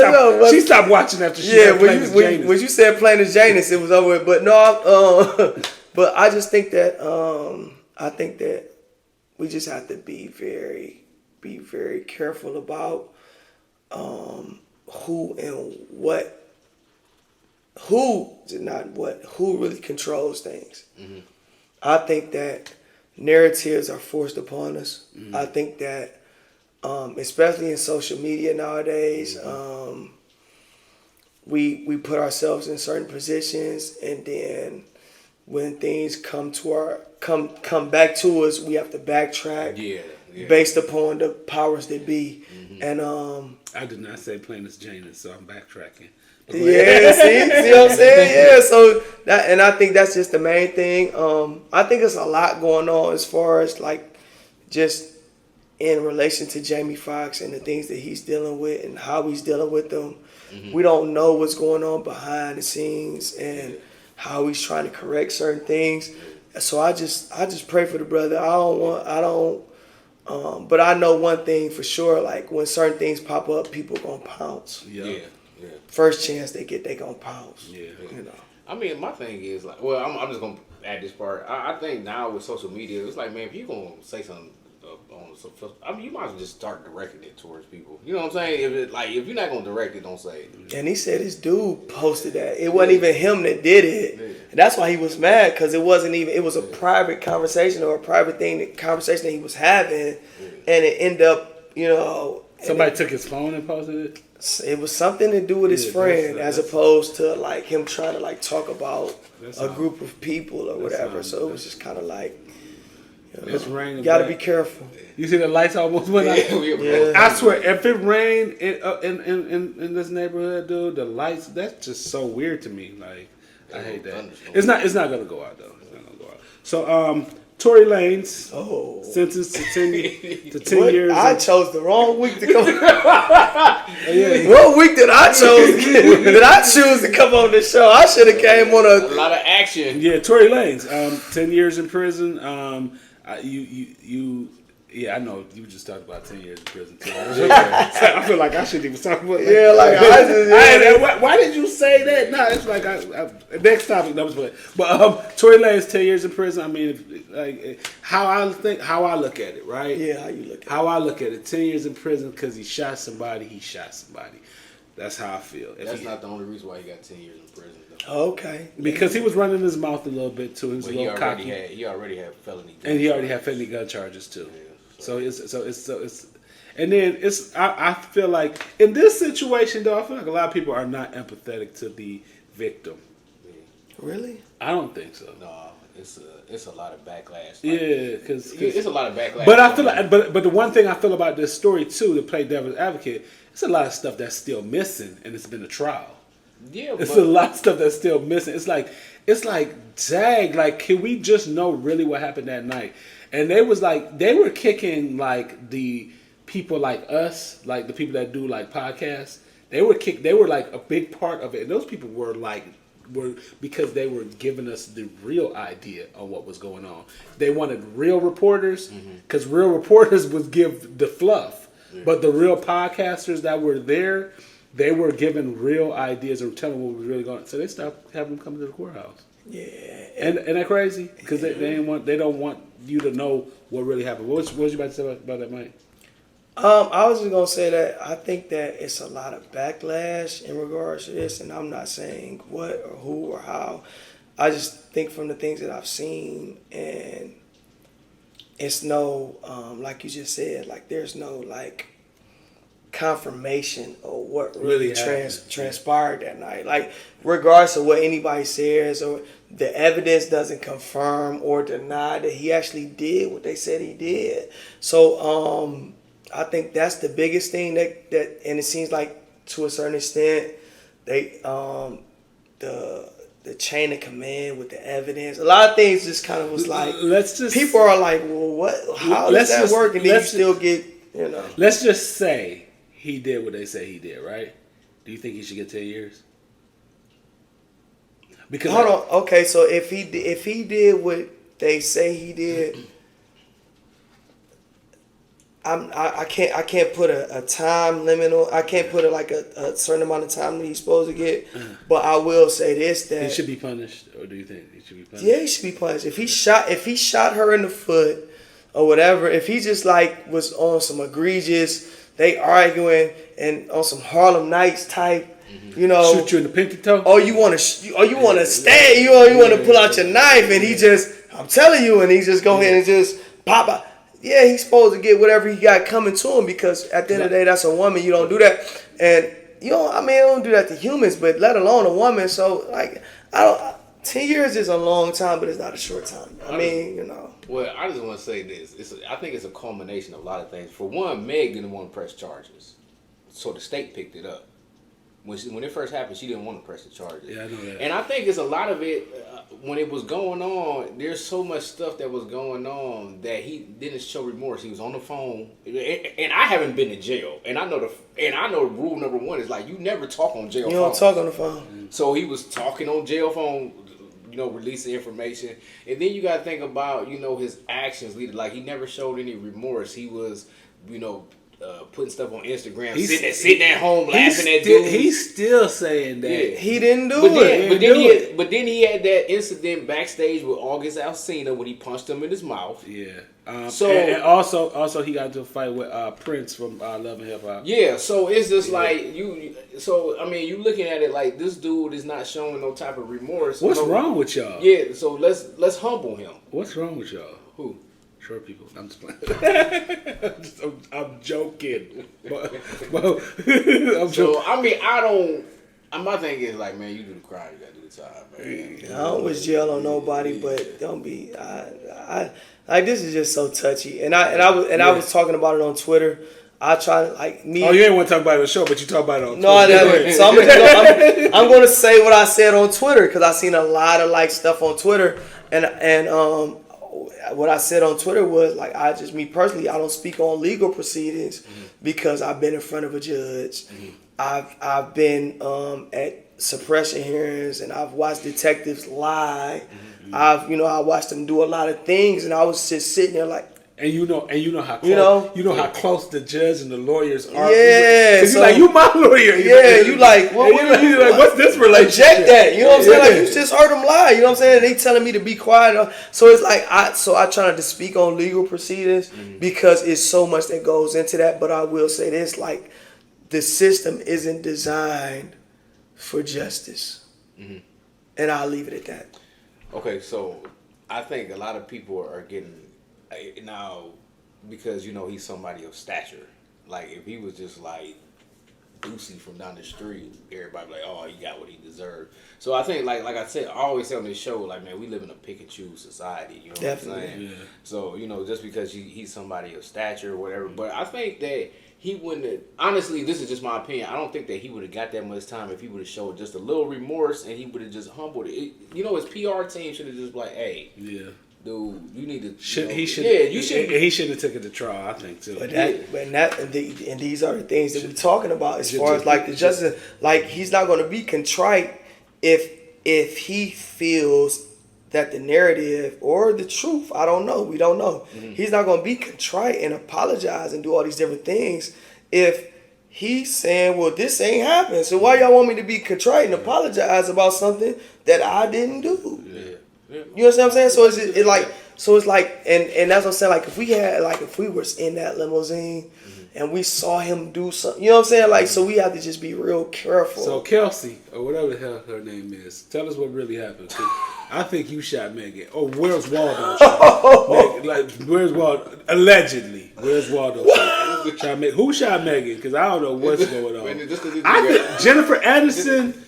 she stopped watching after she when you said plain as Janus, it was over with. But no, but I just think that I think that we just have to be very careful about who really controls things. Mm-hmm. I think that narratives are forced upon us. Mm-hmm. I think that, especially in social media nowadays, mm-hmm. We put ourselves in certain positions, and then when things come back to us, we have to backtrack. Yeah. Based upon the powers that be. Mm-hmm. And I did not say plain as Janus, so I'm backtracking. Yeah, see what I'm saying? Yeah, so I think that's just the main thing. I think there's a lot going on as far as like just in relation to Jamie Foxx and the things that he's dealing with and how he's dealing with them. Mm-hmm. We don't know what's going on behind the scenes and how he's trying to correct certain things. So I just pray for the brother. But I know one thing for sure, like when certain things pop up, people gonna pounce. Yeah. First chance they get, they gonna pounce. Yeah. I mean, my thing is like, well, I'm just gonna add this part. I think now with social media, it's like, man, if you gonna say something on social, I mean, you might as well just start directing it towards people. You know what I'm saying? If you're not gonna direct it, don't say it. And he said his dude posted that. It wasn't even him that did it. Yeah. And that's why he was mad, because it wasn't even. It was a private conversation or a private conversation that he was having, and it ended up, somebody took his phone and posted it. It was something to do with his friend, as opposed to like him trying to like talk about a group of people or whatever. So it was just kind of like, it's raining. You gotta be careful. You see the lights almost went out. Yeah. I swear, if it rained in this neighborhood, dude, the lights. That's just so weird to me. Like, I hate that. It's not gonna go out though. It's not gonna go out. So Tory Lanez sentenced to 10 years. I chose the wrong week to come. What week did I choose to come on this show? I should have came on a lot of action. Yeah, Tory Lanez, 10 years in prison. Yeah, I know you just talked about 10 years in prison too. I feel like I shouldn't even talk about that. Yeah, like why did you say that? No, it's like next topic. That was what. But Tory Lanez 10 years in prison. I mean, like how I look at it, right? Yeah, how you look at it. How I look at it. 10 years in prison because he shot somebody. He shot somebody. That's how I feel. That's not the only reason why he got 10 years in prison, though. Okay. Because he was running his mouth a little bit too. He was a little cocky. He already had felony. And he already had felony gun charges too. Yeah. So it's, and then I feel like in this situation though, I feel like a lot of people are not empathetic to the victim. Really? I don't think so. No, it's a lot of backlash. Yeah, because it's a lot of backlash. But I feel like, but the one thing I feel about this story too, to play devil's advocate, it's a lot of stuff that's still missing, and it's been a trial. Yeah, it's a lot of stuff that's still missing. It's like, dang, like, can we just know really what happened that night? And they were kicking like the people like us, like the people that do like podcasts. They were like a big part of it. And those people were because they were giving us the real idea of what was going on. They wanted real reporters because real reporters would give the fluff. Yeah. But the real podcasters that were there, they were giving real ideas and telling what was really going on. So they stopped having them come to the courthouse. Yeah, and that crazy? Because they don't want you to know what really happened. What was you about to say about that, Mike? I was just gonna say that I think that it's a lot of backlash in regards to this, and I'm not saying what or who or how. I just think from the things that I've seen, and it's no like you just said, like there's no like confirmation of what really transpired that night. Like regardless of what anybody says or the evidence doesn't confirm or deny that he actually did what they said he did. So I think that's the biggest thing that and it seems like to a certain extent they the chain of command with the evidence. A lot of things just kind of was like people are like, well, what? How does that work? And then you still get, you know. Let's just say he did what they say he did, right? Do you think he should get 10 years? Because hold on. Okay, so if he did what they say he did, I can't put a time limit on. I can't put a certain amount of time that he's supposed to get. But I will say this: that he should be punished, or do you think he should be punished? Yeah, he should be punished. If he shot her in the foot or whatever, if he just like was on some egregious, they arguing and on some Harlem Nights type. You know, shoot you in the pinky toe. Or you want to stab. You want to pull out your knife, and he just. I'm telling you, and he just go ahead and just pop out. Yeah, he's supposed to get whatever he got coming to him because at the end of the day, that's a woman. You don't do that, and you know, I don't do that to humans, but let alone a woman. So like, 10 years is a long time, but it's not a short time. I mean, you know. Well, I just want to say this. I think it's a culmination of a lot of things. For one, Meg didn't want to press charges, so the state picked it up. When it first happened, she didn't want to press the charges. Yeah, I know that. And I think it's a lot of it, when it was going on, there's so much stuff that was going on that he didn't show remorse. He was on the phone. And I haven't been to jail. And I know rule number one is like, you never talk on jail phone. You don't talk on the phone. So he was talking on jail phone, you know, releasing information. And then you got to think about, you know, his actions. Like, he never showed any remorse. He was, you know, putting stuff on Instagram, sitting at home laughing at dudes. He's still saying that he didn't do it. But then he had that incident backstage with August Alsina when he punched him in his mouth. Yeah. And also he got into a fight with Prince from Love and Hip Hop. Yeah. So it's just like you. So I mean, you looking at it like this dude is not showing no type of remorse. What's wrong with y'all? Yeah. So let's humble him. What's wrong with y'all? Who? Short people. I'm just playing. I'm joking. So I mean, my thing is like, man, you do the crime, you gotta do the time, man. I don't wish jail on nobody, but don't be. I like this is just so touchy, and I was talking about it on Twitter. I try to like me. Oh, you ain't want to talk about it on the show, but you talk about it on No, Twitter. so I'm going to say what I said on Twitter because I seen a lot of like stuff on Twitter, and what I said on Twitter was like me personally, I don't speak on legal proceedings because I've been in front of a judge. I've been at suppression hearings and I've watched detectives lie. I watched them do a lot of things, and I was just sitting there like. And you know how close, how close the judge and the lawyers are. Yeah, because you're like, you my lawyer. You like, you're like, what's this relationship? Reject that. You know what I'm saying? Like, you just heard them lie. You know what I'm saying? They telling me to be quiet. So it's like I try not to speak on legal proceedings because it's so much that goes into that. But I will say this: like, the system isn't designed for justice, and I'll leave it at that. Okay, so I think a lot of people are getting. Now, because he's somebody of stature. Like if he was just like Lucy from down the street, everybody be like, oh, he got what he deserved. So I think like I said, I always say on this show, like, man, we live in a pick and choose society. You know Definitely. what I'm saying? Yeah. So just because he's somebody of stature or whatever, but I think that he wouldn't have, honestly, this is just my opinion, I don't think that he would have got that much time if he would have showed just a little remorse and he would have just humbled it. His PR team should have just like, hey. Yeah. Dude, you need to. He should have taken it to trial, I think too. And these are the things that we're talking about as far as like the justice. Like he's not going to be contrite if he feels that the narrative or the truth, I don't know, we don't know. He's not going to be contrite and apologize and do all these different things if he's saying, well, this ain't happened. So why y'all want me to be contrite and apologize about something that I didn't do? Yeah. You know what I'm saying? So it's like, and that's what I'm saying. Like if we were in that limousine and we saw him do something, you know what I'm saying? Like, so we have to just be real careful. So Kelsey, or whatever the hell her name is, tell us what really happened. 'Cause I think you shot Megan. Oh, where's Waldo? Where's Waldo? Allegedly, where's Waldo? Who shot Megan? Because I don't know what's going on. I think Jennifer Aniston.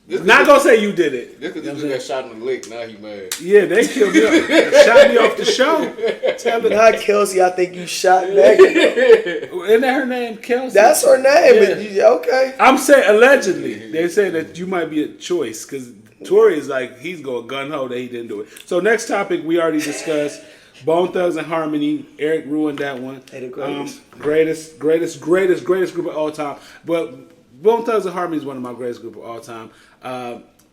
Not gonna say you did it. Just because you got shot in the lick, now he mad. Yeah, they killed me. Shot me off the show. Not Kelsey, I think you shot Megan. Isn't that her name, Kelsey? That's her name. Yeah. But okay. I'm saying allegedly. They say that you might be a choice because Tory is like he's going gun ho that he didn't do it. So next topic we already discussed. Bone Thugs and Harmony. Eric ruined that one. Hey, the greatest group of all time. But Bone Thugs and Harmony is one of my greatest group of all time.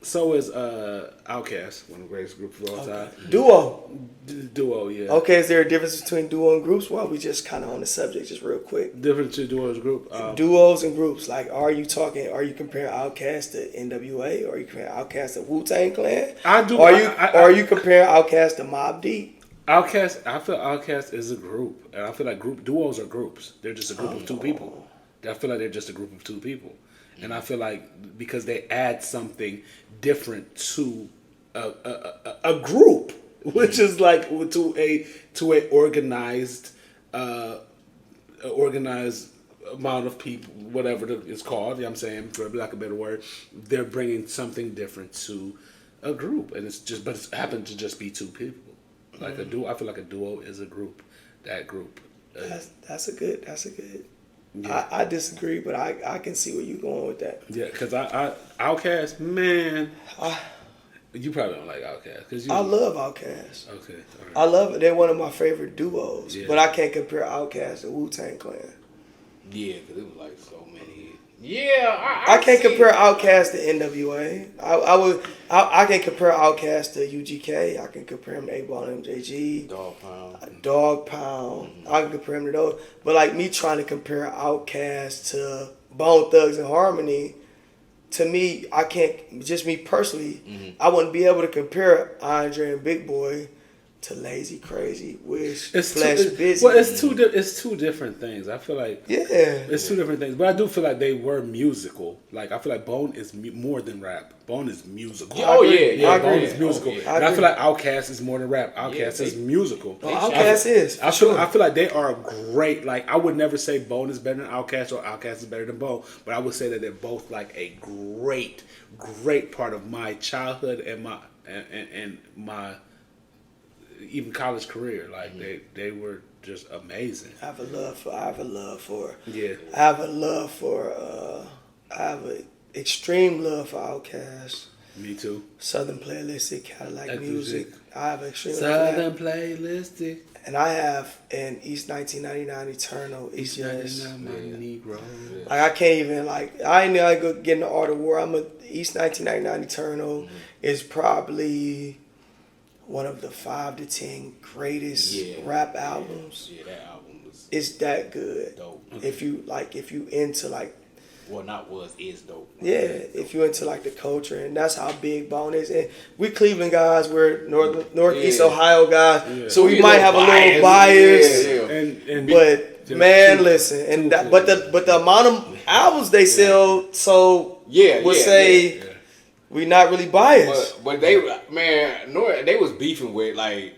So is Outkast, one of the greatest groups of all time. Duo, yeah. Okay, is there a difference between duo and groups? Well, we just kind of on the subject, just real quick. Different to duos and group. Duos and groups. Like, are you comparing Outkast to NWA? Or are you comparing Outkast to Wu-Tang Clan? I do. Are you comparing Outkast to Mobb Deep? Outkast, I feel Outkast is a group, and I feel like duos are groups. They're just a group of two people. I feel like they're just a group of two people. And I feel like because they add something different to a group, which is like to a organized amount of people, whatever it's called. You know what I'm saying, for lack of a better word, they're bringing something different to a group, and it happened to just be two people. Like a duo, I feel like a duo is a group. That group. That's a good. Yeah. I disagree, but I can see where you're going with that. Yeah, because Outkast, man, you probably don't like Outkast. I love Outkast. Okay, all right. I love it. They're one of my favorite duos, yeah. But I can't compare Outkast to Wu-Tang Clan. Yeah, because it was like so many. Yeah, I can't compare Outkast to NWA. I can compare Outkast to UGK. I can compare him to 8-Ball and MJG. Dog Pound. I can compare him to those. But like me trying to compare Outkast to Bone Thugs and Harmony, to me, I can't. Just me personally, I wouldn't be able to compare Andre and Big Boy to Lazy, Crazy, Wish, Busy. Well, it's two different things. I feel like it's two different things. But I do feel like they were musical. Like I feel like Bone is more than rap. Bone is musical. Bone is musical. And I feel like Outkast is more than rap. Outkast is musical. Outkast is. I feel like they are great. Like I would never say Bone is better than Outkast or Outkast is better than Bone, but I would say that they're both like a great part of my childhood and my even college career. Like they were just amazing. I have a love for. Yeah. I have an extreme love for Outkast. Me too. Southern Playlistic, Cadillac Music. I have an extreme Southern Playlistic. And I have an East 1999 Eternal. It's East just 99 Negro. like I can't even I ain't gonna go get in the Art of War. I'm a East 1999 Eternal is probably one of the 5 to 10 greatest rap albums. Yeah, that album was. It's that good. Dope. If you into like. Well, is dope. Yeah, if you into like the culture, and that's how big Bone is. And we Cleveland guys, we're Northeast Ohio guys, so we might have a little bias. But man, listen, and but the amount of albums they sell, we not really biased. But they they was beefing with like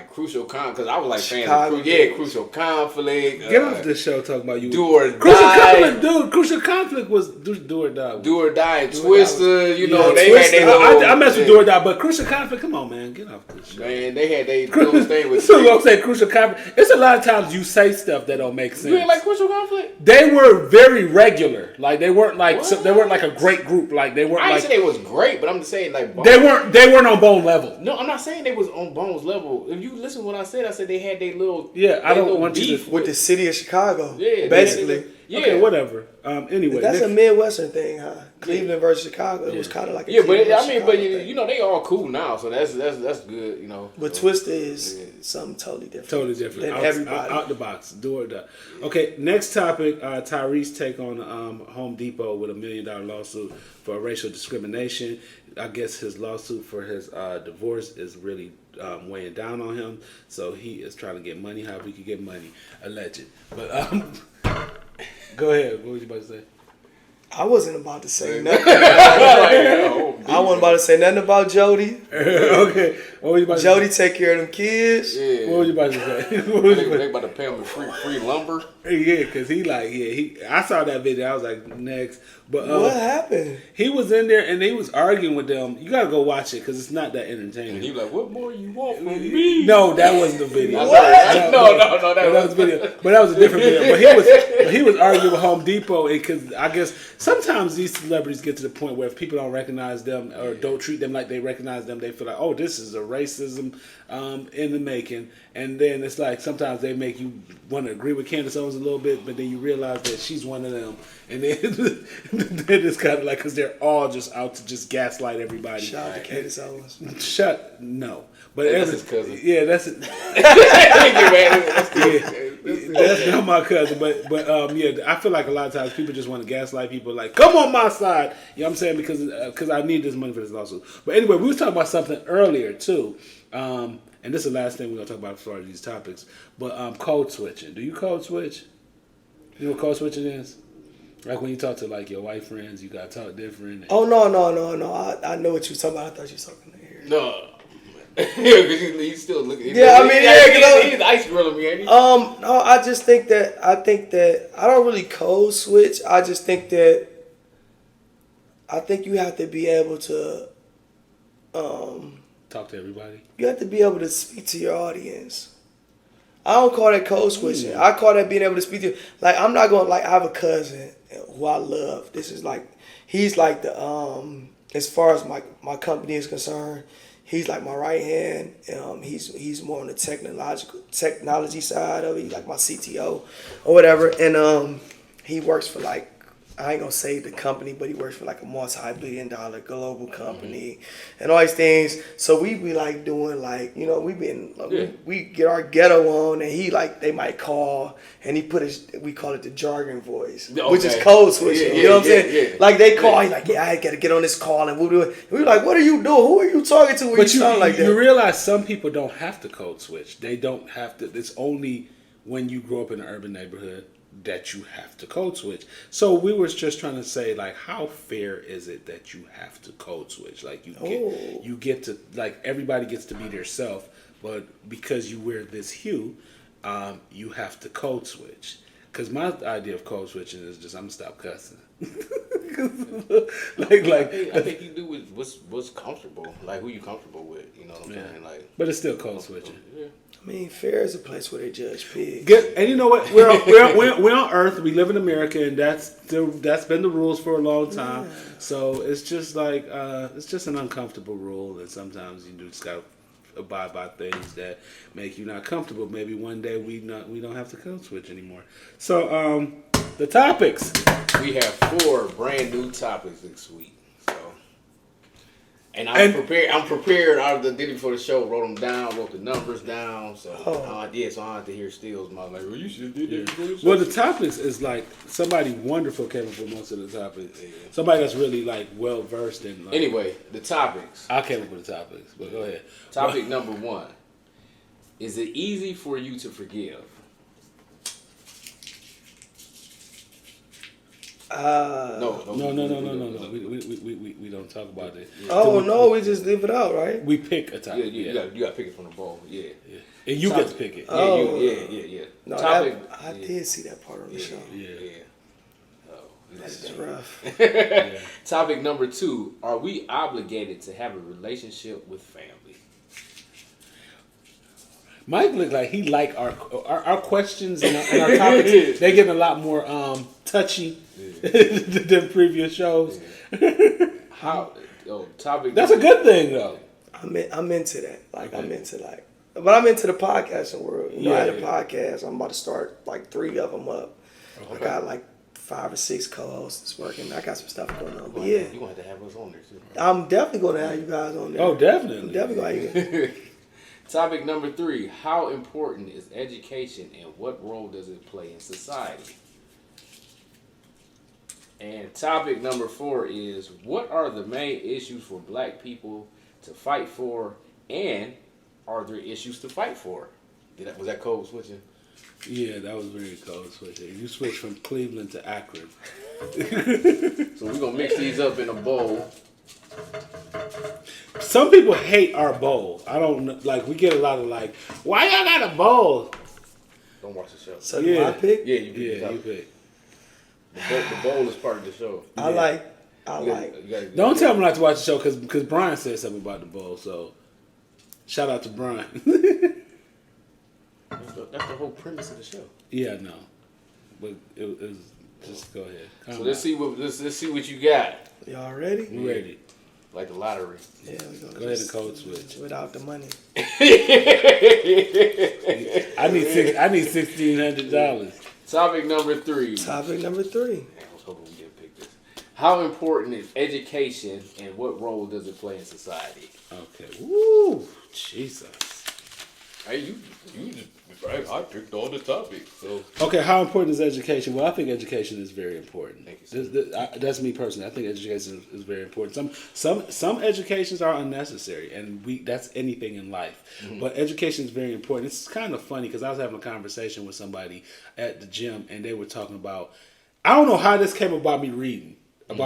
Crucial Conflict, because I was like fans of Crucial Conflict. Get off the show talking about you. Do or Die. Crucial Conflict was Do or Die. Do or Die and Twister, they Twister. had their I messed with Do or Die, but Crucial Conflict, come on, man, get off this show. Man, they had their little thing with. So I'm saying Crucial Conflict. It's a lot of times you say stuff that don't make sense. You ain't like Crucial Conflict? They were very regular. Like they weren't like they weren't like a great group. Like they weren't. I like didn't say they was great, but I'm just saying like Bone. They weren't on Bone level. No, I'm not saying they was on Bone's level. If you listen to what I said they had their little I don't want you to with the city of Chicago. Yeah, basically. Okay, whatever. Anyway, that's a Midwestern thing, huh? Cleveland versus Chicago. It was kind of like but they all cool now, so that's good, But Twister is something totally different. Totally different. Than everybody. Out the box, do or die. Okay, next topic. Tyrese take on Home Depot with $1 million lawsuit for racial discrimination. I guess his lawsuit for his divorce is really weighing down on him, so he is trying to get money. However he can get money, alleged. But go ahead. What was you about to say? I wasn't about to say nothing. I wasn't about to say nothing about Jody. Okay. What was you about to Jody say? Take care of them kids. Yeah. What was you about to say? They about to pay him free lumber. Yeah, because I saw that video. I was like, next. But what happened? He was in there and they was arguing with them. You gotta go watch it because it's not that entertaining. And he was like, "What more you want from me?" No, that wasn't the video. What? No, that was the video. But that was a different video. But he was arguing with Home Depot because I guess sometimes these celebrities get to the point where if people don't recognize them or don't treat them like they recognize them, they feel like, oh, this is a racism in the making. And then it's like sometimes they make you want to agree with Candace Owens a little bit, but then you realize that she's one of them. And then it's kind of like, because they're all just out to just gaslight everybody. Shout out to Candace Owens. No. But that's his cousin. Yeah, that's it. That's not my cousin. But I feel like a lot of times people just want to gaslight people like, come on my side. You know what I'm saying? Because I need this money for this lawsuit. But anyway, we was talking about something earlier too. And this is the last thing we're going to talk about as far as these topics. But code switching. Do you code switch? You know what code switching is? Like when you talk to like your white friends, you got to talk different. Oh, no. I know what you're talking about. I thought you were talking to here. No. Yeah, because he's still looking. He's ice grilling me, ain't he? No, I think that I don't really code switch. I just think that you have to be able to talk to everybody. You have to be able to speak to your audience. I don't call that code switching. I call that being able to speak to. Like, I'm not going, like, I have a cousin who I love. This is like, he's like the as far as my company is concerned, he's like my right hand. He's more on the technology side of it. He's like my CTO or whatever. And he works for like, I ain't gonna say the company, but he works for like a multi-billion-dollar global company and all these things. So we be like doing like, we get our ghetto on, and he like, they might call and he we call it the jargon voice, which is code switching. You know what I'm saying? Yeah. Like they call, he's like, yeah, I gotta get on this call, and we'll do it. We're like, what are you doing? Who are you talking to? But you sound like that. You realize some people don't have to code switch. They don't have to. It's only when you grow up in an urban neighborhood that you have to code switch. So we were just trying to say, like, how fair is it that you have to code switch? Like you get to, like, everybody gets to be their self, but because you wear this hue, you have to code switch. Because my idea of code switching is just I'm gonna stop cussing. I think you do with what's comfortable, like who you comfortable with. You know what I'm saying? Like, but it's still code switching. Yeah. I mean, fair is a place where they judge pigs. And you know what? We're on Earth. We live in America, and that's been the rules for a long time. Yeah. So it's just like it's just an uncomfortable rule, and sometimes you just gotta abide by things that make you not comfortable. Maybe one day we don't have to code switch anymore. So the topics. We have 4 brand new topics this week. So, and I'm prepared. I did it for the show. Wrote them down. Wrote the numbers down. So so I don't have to hear Steele's mouth like, well, you should have did that before the show. Well, the topics is like somebody wonderful came up with most of the topics. Yeah. Somebody that's really like well versed in. Like, anyway, the topics. I came up with the topics, but go ahead. Topic number 1: is it easy for you to forgive? No. We don't talk about it. No, we just leave it out, right? We pick a topic. You got to pick it from the bowl. Yeah. And you get to pick it. Yeah. No, I did see that part on the show. Yeah. This is rough. Topic number 2: are we obligated to have a relationship with family? Mike looked like he liked our questions and our topics. They get a lot more touchy than previous shows. Topic. That's a good thing though. I'm into that. Like I'm into but I'm into the podcasting world. You know, I had a podcast. I'm about to start like 3 of them up. Okay. I got like 5 or 6 co-hosts that's working. I got some stuff going on. But you're going to have us on there too. I'm definitely going to have you guys on there. Oh, definitely. I'm definitely going to have you. Topic number 3: how important is education and what role does it play in society? And topic number 4 is, what are the main issues for black people to fight for, and are there issues to fight for? Was that code switching? Yeah, that was very code switching. You switched from Cleveland to Akron. So we're going to mix these up in a bowl. Some people hate our bowl. I don't know. Like, we get a lot of like, why y'all got a bowl? Don't watch the show. So I pick? Yeah, you pick. The bowl is part of the show. I like. Don't tell me not to watch the show because Brian said something about the bowl. So, shout out to Brian. That's the whole premise of the show. Yeah, no, but it was just go ahead. So let's see what you got. Y'all ready? We ready. Like the lottery. Yeah, we go. Go ahead and code switch. Without the money. I need $1,600. Topic number 3. I was hoping we didn't pick this. How important is education and what role does it play in society? Okay. Woo! Jesus. Hey, I picked all the topics. So. Okay, how important is education? Well, I think education is very important. Thank you, that's me personally. I think education is very important. Some educations are unnecessary, and that's anything in life. Mm-hmm. But education is very important. It's kind of funny because I was having a conversation with somebody at the gym, and they were talking about, I don't know how this came about me reading. And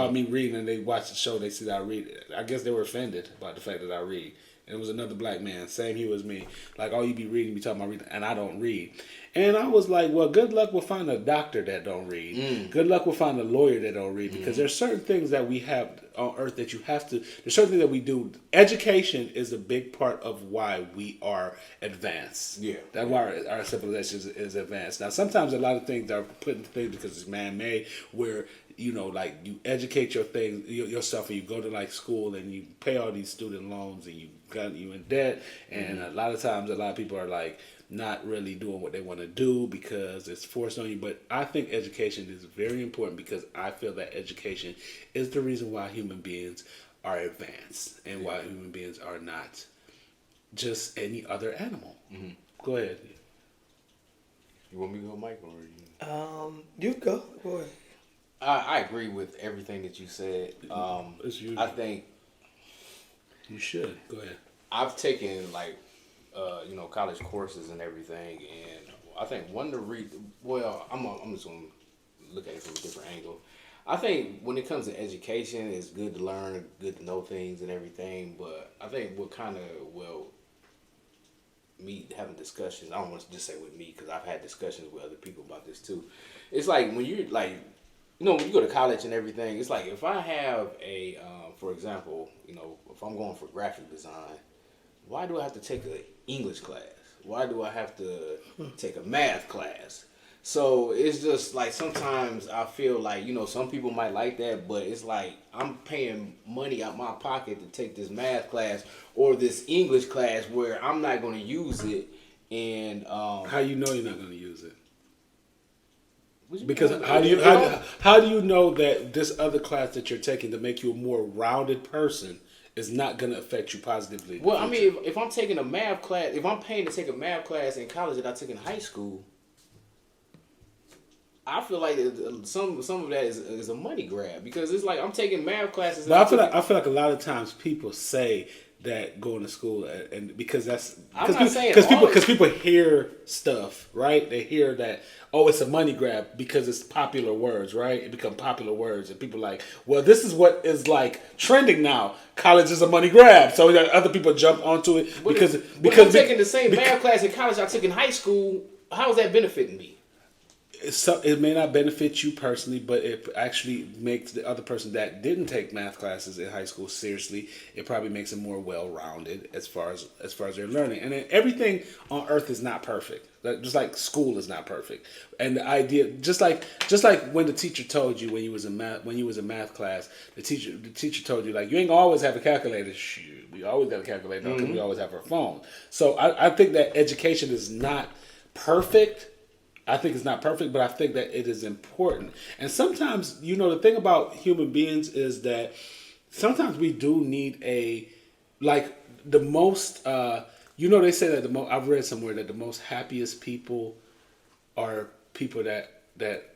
they watch the show, they see that I read. I guess they were offended about the fact that I read. And it was another black man, same hue as me. Like, oh, you be reading, be talking about reading, and I don't read. And I was like, well, good luck with finding a doctor that don't read. Good luck with finding a lawyer that don't read. Because there's certain things that we have on earth that you have to, there's certain things that we do. Education is a big part of why we are advanced. Yeah. That's why our civilization is advanced. Now, sometimes a lot of things are put in things because it's man-made, where you know, like you educate yourself, and you go to like school and you pay all these student loans and you in debt, and a lot of times a lot of people are like not really doing what they want to do because it's forced on you. But I think education is very important because I feel that education is the reason why human beings are advanced and why human beings are not just any other animal. Mm-hmm. Go ahead. You want me to go, Mike, or you? You go. Go ahead. I agree with everything that you said. I think you should go ahead. I've taken college courses and everything, and I think one of the I'm just gonna look at it from a different angle. I think when it comes to education, it's good to learn, good to know things and everything. But I think what kind of me having discussions. I don't want to just say with me because I've had discussions with other people about this too. It's like when you like, when you go to college and everything, it's like if I have a, for example, if I'm going for graphic design, why do I have to take an English class? Why do I have to take a math class? So it's just like sometimes I feel like, some people might like that, but it's like I'm paying money out my pocket to take this math class or this English class where I'm not going to use it. And how you know you're not going to use it? Because how do you know that this other class that you're taking to make you a more rounded person is not going to affect you positively? Well, I mean, if I'm taking a math class, if I'm paying to take a math class in college that I took in high school, I feel like some of that is a money grab because it's like I'm taking math classes. But I feel like a lot of times people say that going to school and because that's because people hear stuff, right? They hear that it's a money grab because it's popular words, right? It become popular words and people like, well, this is what is like trending now. College is a money grab, so other people jump onto it because I'm taking the same math class in college I took in high school. How is that benefiting me? It may not benefit you personally, but it actually makes the other person that didn't take math classes in high school seriously. It probably makes them more well-rounded as far as their learning. And then everything on earth is not perfect. Just like school is not perfect. And the idea, just like when the teacher told you when you was in math class, the teacher told you like you ain't always have a calculator. Shoot, we always got a calculator because we always have our phone. So I think that education is not perfect. I think it's not perfect, but I think that it is important. And sometimes, the thing about human beings is that sometimes we do need the most, they say that I've read somewhere that the most happiest people are people that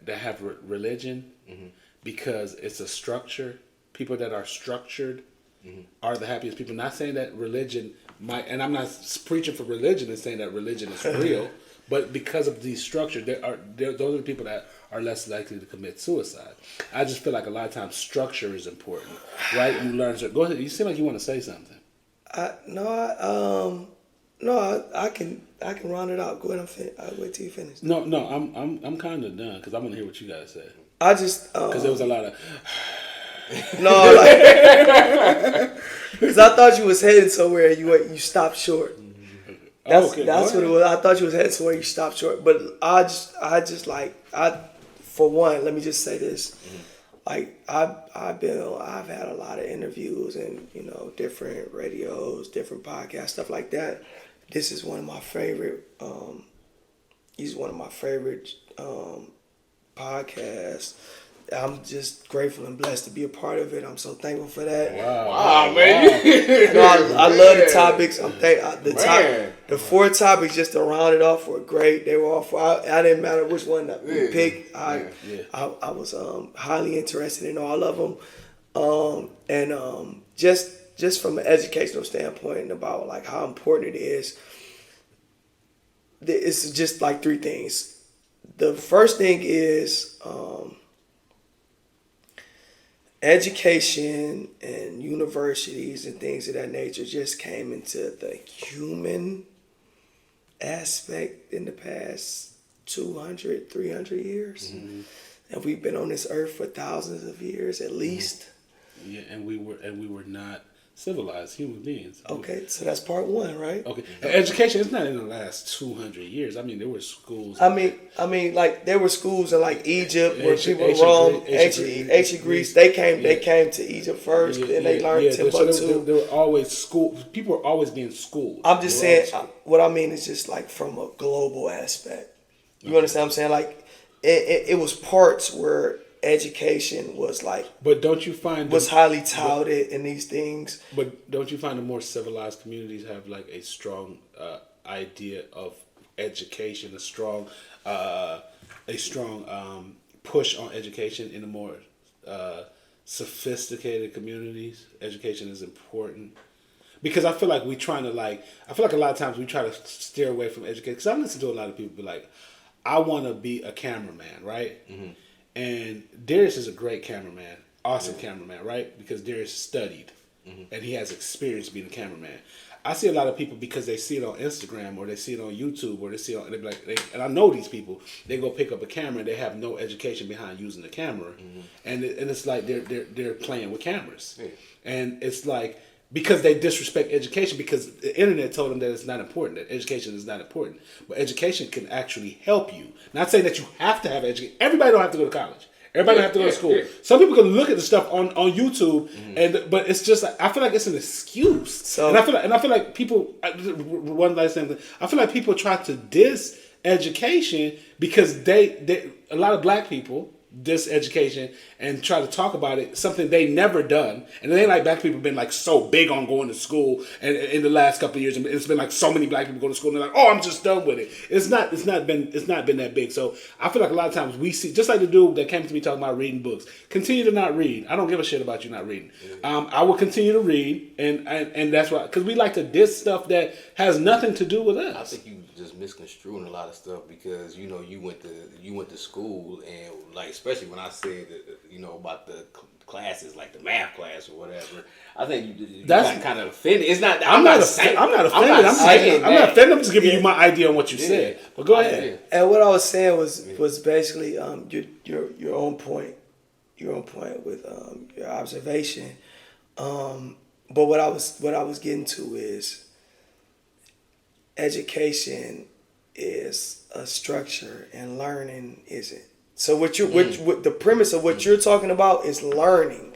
have religion because it's a structure. People that are structured are the happiest people. Not saying that religion and I'm not preaching for religion and saying that religion is real. But because of these structures, those are the people that are less likely to commit suicide. I just feel like a lot of times structure is important, right? You learn. Go ahead. You seem like you want to say something. I can round it out. Go ahead. I'll wait till you finish. No, I'm kind of done because I want to hear what you guys say. I just because there was a lot of because I thought you was heading somewhere and you stopped short. That's what it was. I thought you was heading somewhere. You stopped short, but I just for one, let me just say this: like I've had a lot of interviews and different radios, different podcasts, stuff like that. This is one of my favorite. He's one of my favorite podcasts. I'm just grateful and blessed to be a part of it. I'm so thankful for that. Wow, man! I love the topics. The 4 topics just to round it off were great. They were all. I didn't matter which one that we picked. I was highly interested in all of them, and just from an educational standpoint about like how important it is. It's just like 3 things. The first thing is. Education and universities and things of that nature just came into the human aspect in the past 200, 300 years. Mm-hmm. And we've been on this earth for thousands of years at least. Yeah, and we were not civilized human beings. Okay, so that's part 1, right? Okay, education is not in the last 200 years. I mean, there were schools. I mean, like there were schools in like Egypt where people in Rome, ancient Greece. They came to Egypt first, and they learned Timbuktu. So there were always schools. People were always being schooled. I'm just saying. What I mean is just like from a global aspect. You understand what I'm saying? Like it was parts where education was like, but don't you find was highly touted in these things? But don't you find the more civilized communities have like a strong idea of education, a strong push on education in the more sophisticated communities? Education is important. Because I feel like I feel like a lot of times we try to steer away from education. Because I listen to a lot of people be like, I want to be a cameraman, right? Mm-hmm. And Darius is a great cameraman, awesome cameraman, right? Because Darius studied and he has experience being a cameraman. I see a lot of people because they see it on Instagram or they see it on YouTube or they see it on, and I know these people. They go pick up a camera and they have no education behind using the camera, and it's like they're playing with cameras, and it's like because they disrespect education because the internet told them that it's not important, that education is not important, but education can actually help you. Not saying that you have to have education. Everybody don't have to go to college. Everybody don't have to go to school. Yeah. Some people can look at the stuff on YouTube, but it's just like, I feel like it's an excuse. So, and I feel like people. One last thing, I feel like people try to diss education because they a lot of black people diss education and try to talk about it, something they never done. And it ain't like black people been like so big on going to school and in the last couple of years, it's been like so many black people go to school and they're like, oh, I'm just done with it. It's not been that big. So I feel like a lot of times we see, just like the dude that came to me talking about reading books, continue to not read. I don't give a shit about you not reading. I will continue to read, and that's why, because we like to diss stuff that has nothing to do with us. I think you just misconstruing a lot of stuff because you went to school, and like especially when I said about the classes like the math class or whatever, I think you got kind of offended. It's not. I'm not offended. I'm not offended. I'm just giving you my idea on what you said. But go ahead. And what I was saying was basically your own point. Your own point with your observation. But what I was getting to is education is a structure and learning isn't. So what the premise of what you're talking about is learning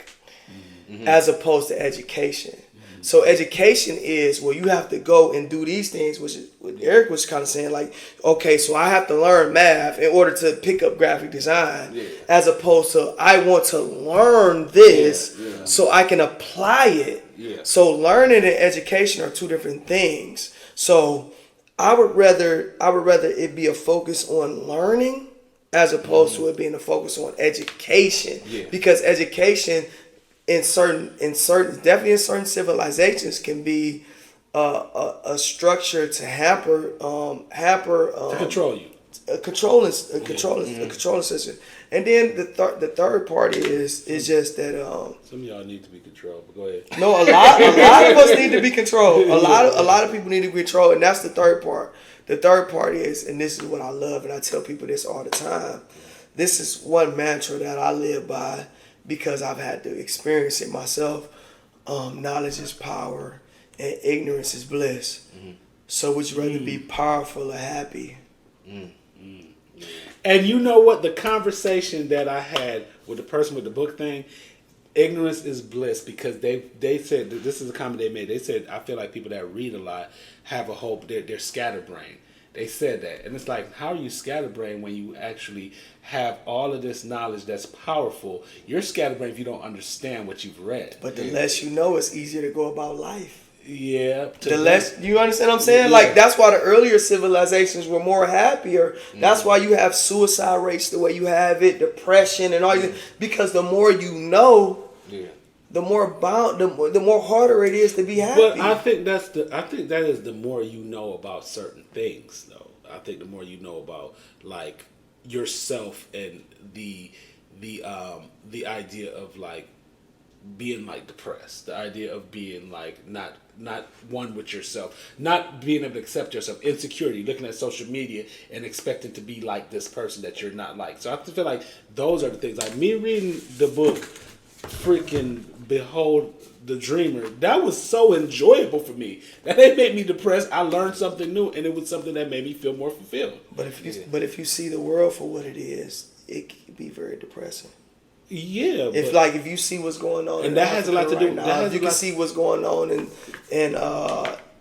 as opposed to education. So education is, well, you have to go and do these things, which is what Eric was kind of saying, like, okay, so I have to learn math in order to pick up graphic design, as opposed to I want to learn this so I can apply it. Yeah. So learning and education are two different things. So I would rather it be a focus on learning as opposed to it being a focus on education, because education in certain civilizations can be a structure to hamper to control you, a controlling system. And then the third part is just that some of y'all need to be controlled. But go ahead. No, a lot of us need to be controlled. A lot of people need to be controlled, and that's the third part. The third part is, and this is what I love, and I tell people this all the time. This is one mantra that I live by because I've had to experience it myself. Knowledge is power, and ignorance is bliss. So would you rather be powerful or happy? And you know what? The conversation that I had with the person with the book thing, ignorance is bliss, because they said, this is a comment they made. They said, I feel like people that read a lot have a hope, they're scatterbrained. They said that. And it's like, how are you scatterbrained when you actually have all of this knowledge that's powerful? You're scatterbrained if you don't understand what you've read. But the less you know, it's easier to go about life. Yeah. The less, you understand what I'm saying? Yeah. Like, that's why the earlier civilizations were more happier. That's why you have suicide rates the way you have it, depression and all because the more you know, the more harder it is to be happy. But I think that is the more you know about certain things, though. I think the more you know about like yourself and the idea of like being like depressed, the idea of being like not one with yourself, not being able to accept yourself, insecurity, looking at social media and expecting to be like this person that you're not like. So I feel like those are the things. Like me reading the book, freaking Behold the Dreamer, that was so enjoyable for me that it made me depressed. I learned something new, and it was something that made me feel more fulfilled. But if you see the world for what it is, it can be very depressing. Yeah, if you see what's going on, and that has a lot to do. If you can see what's going on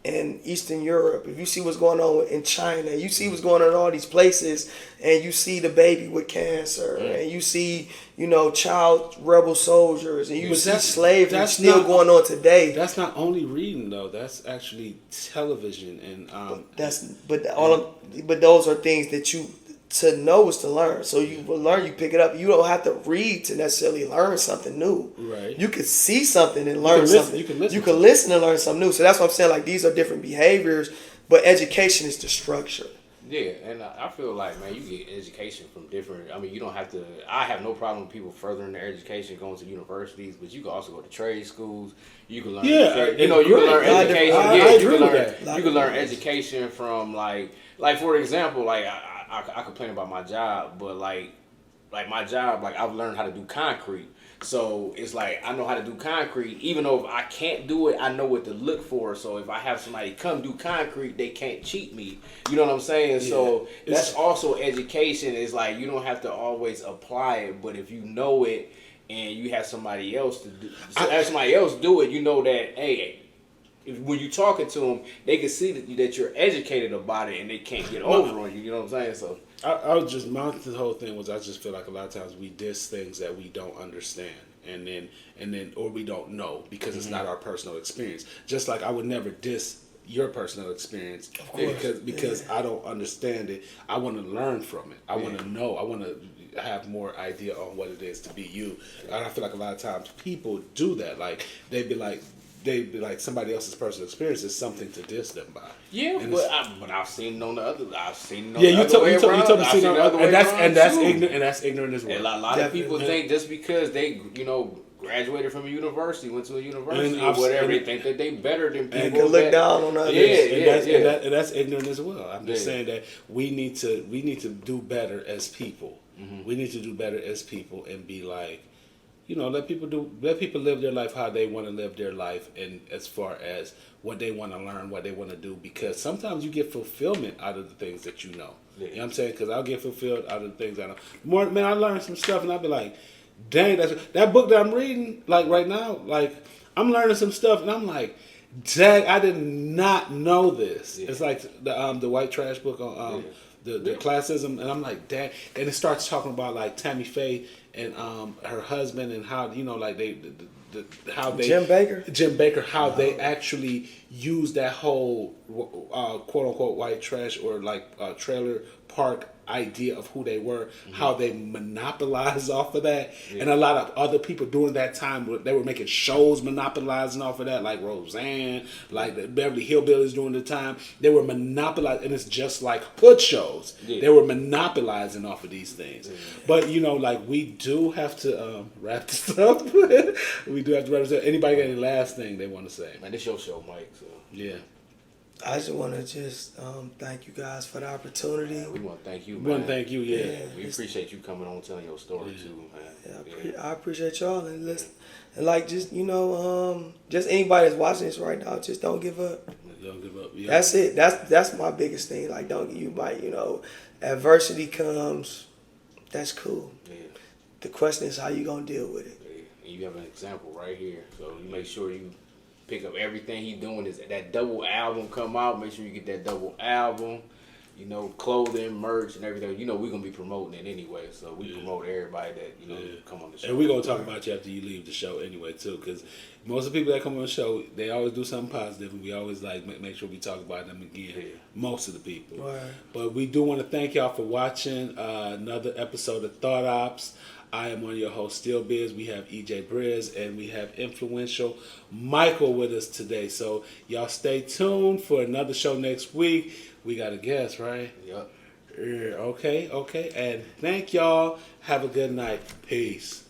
in Eastern Europe, if you see what's going on in China, you see what's going on in all these places, and you see the baby with cancer, and you see child rebel soldiers, and you see slavery still going on today. That's not only reading though; that's actually television, and but those are things that you. To know is to learn. So you will learn, you pick it up. You don't have to read to necessarily learn something new. Right. You could see something and learn something. You can listen and learn something new. So that's what I'm saying. Like, these are different behaviors, but education is the structure. Yeah, and I feel like, man, you get education from different. I mean, you don't have to. I have no problem with people furthering their education, going to universities, but you can also go to trade schools. You can learn. Yeah, you know, you can learn education. I Yeah, agree with that. You can learn education from like for example, like I complain about my job, but like my job, like I've learned how to do concrete. So it's like I know how to do concrete, even though if I can't do it, I know what to look for. So if I have somebody come do concrete, they can't cheat me. You know what I'm saying? Yeah. So that's also education. Is like you don't have to always apply it, but if you know it and you have somebody else to do, have somebody else do it, you know that hey. When you're talking to them, they can see that you're educated about it, and they can't get over on you. You know what I'm saying? So I was just the whole thing was I just feel like a lot of times we diss things that we don't understand, and then or we don't know because it's not our personal experience. Just like I would never diss your personal experience because I don't understand it. I want to learn from it. I want to know. I want to have more idea on what it is to be you. And I feel like a lot of times people do that. Like they'd be like somebody else's personal experience is something to diss them by. Yeah, but I've seen it on the other. I've seen it on the other you told way around. You told me seen it the other way around. And that's ignorant as well. And a lot of people think just because they graduated from a university, went to a university or whatever, they think that they better than people. And can look down on others. And that's ignorant as well. I'm just saying that we need to do better as people. Mm-hmm. We need to do better as people and be like, let people live their life how they want to live their life, and as far as what they want to learn, what they want to do, because sometimes you get fulfillment out of the things that you know. Yeah. You know what I'm saying? Because I'll get fulfilled out of the things I know. More, man, I learned some stuff, and I'll be like, dang, that book that I'm reading, like right now, like I'm learning some stuff, and I'm like, dang, I did not know this. Yeah. It's like the white trash book on the classism, and I'm like, dang, and it starts talking about like Tammy Faye and her husband and how like Jim Baker how they actually use that whole quote unquote white trash or like trailer park idea of who they were, how they monopolized off of that, and a lot of other people during that time they were making shows monopolizing off of that, like Roseanne, like the Beverly Hillbillies during the time. They were monopolizing, and it's just like hood shows. They were monopolizing off of these things. But like we do have to wrap this up. We do have to wrap this up. Anybody got any last thing they want to say? Man, this your show, Mike. So yeah. I just want to thank you guys for the opportunity. We want to thank you, man. We want to thank you, We appreciate you coming on telling your story, too, man. I appreciate y'all. And listen, and like, just anybody that's watching this right now, just don't give up. Don't give up. Yeah. That's it. That's my biggest thing. Like, adversity comes, that's cool. Yeah. The question is how you going to deal with it. Yeah. And you have an example right here. So you make sure you pick up everything he's doing. Is that double album come out? Make sure you get that double album. Clothing, merch, and everything. We're gonna be promoting it anyway, so we promote everybody that come on the show. And we're gonna talk about you after you leave the show anyway too, because most of the people that come on the show, they always do something positive, and we always make sure we talk about them again. Yeah. Most of the people. Right. But we do want to thank y'all for watching another episode of Thought OPPS. I am one of your hosts, Still Biz. We have EJ Briz, and we have influential Michael with us today. So y'all stay tuned for another show next week. We got a guest, right? Yep. Okay. And thank y'all. Have a good night. Peace.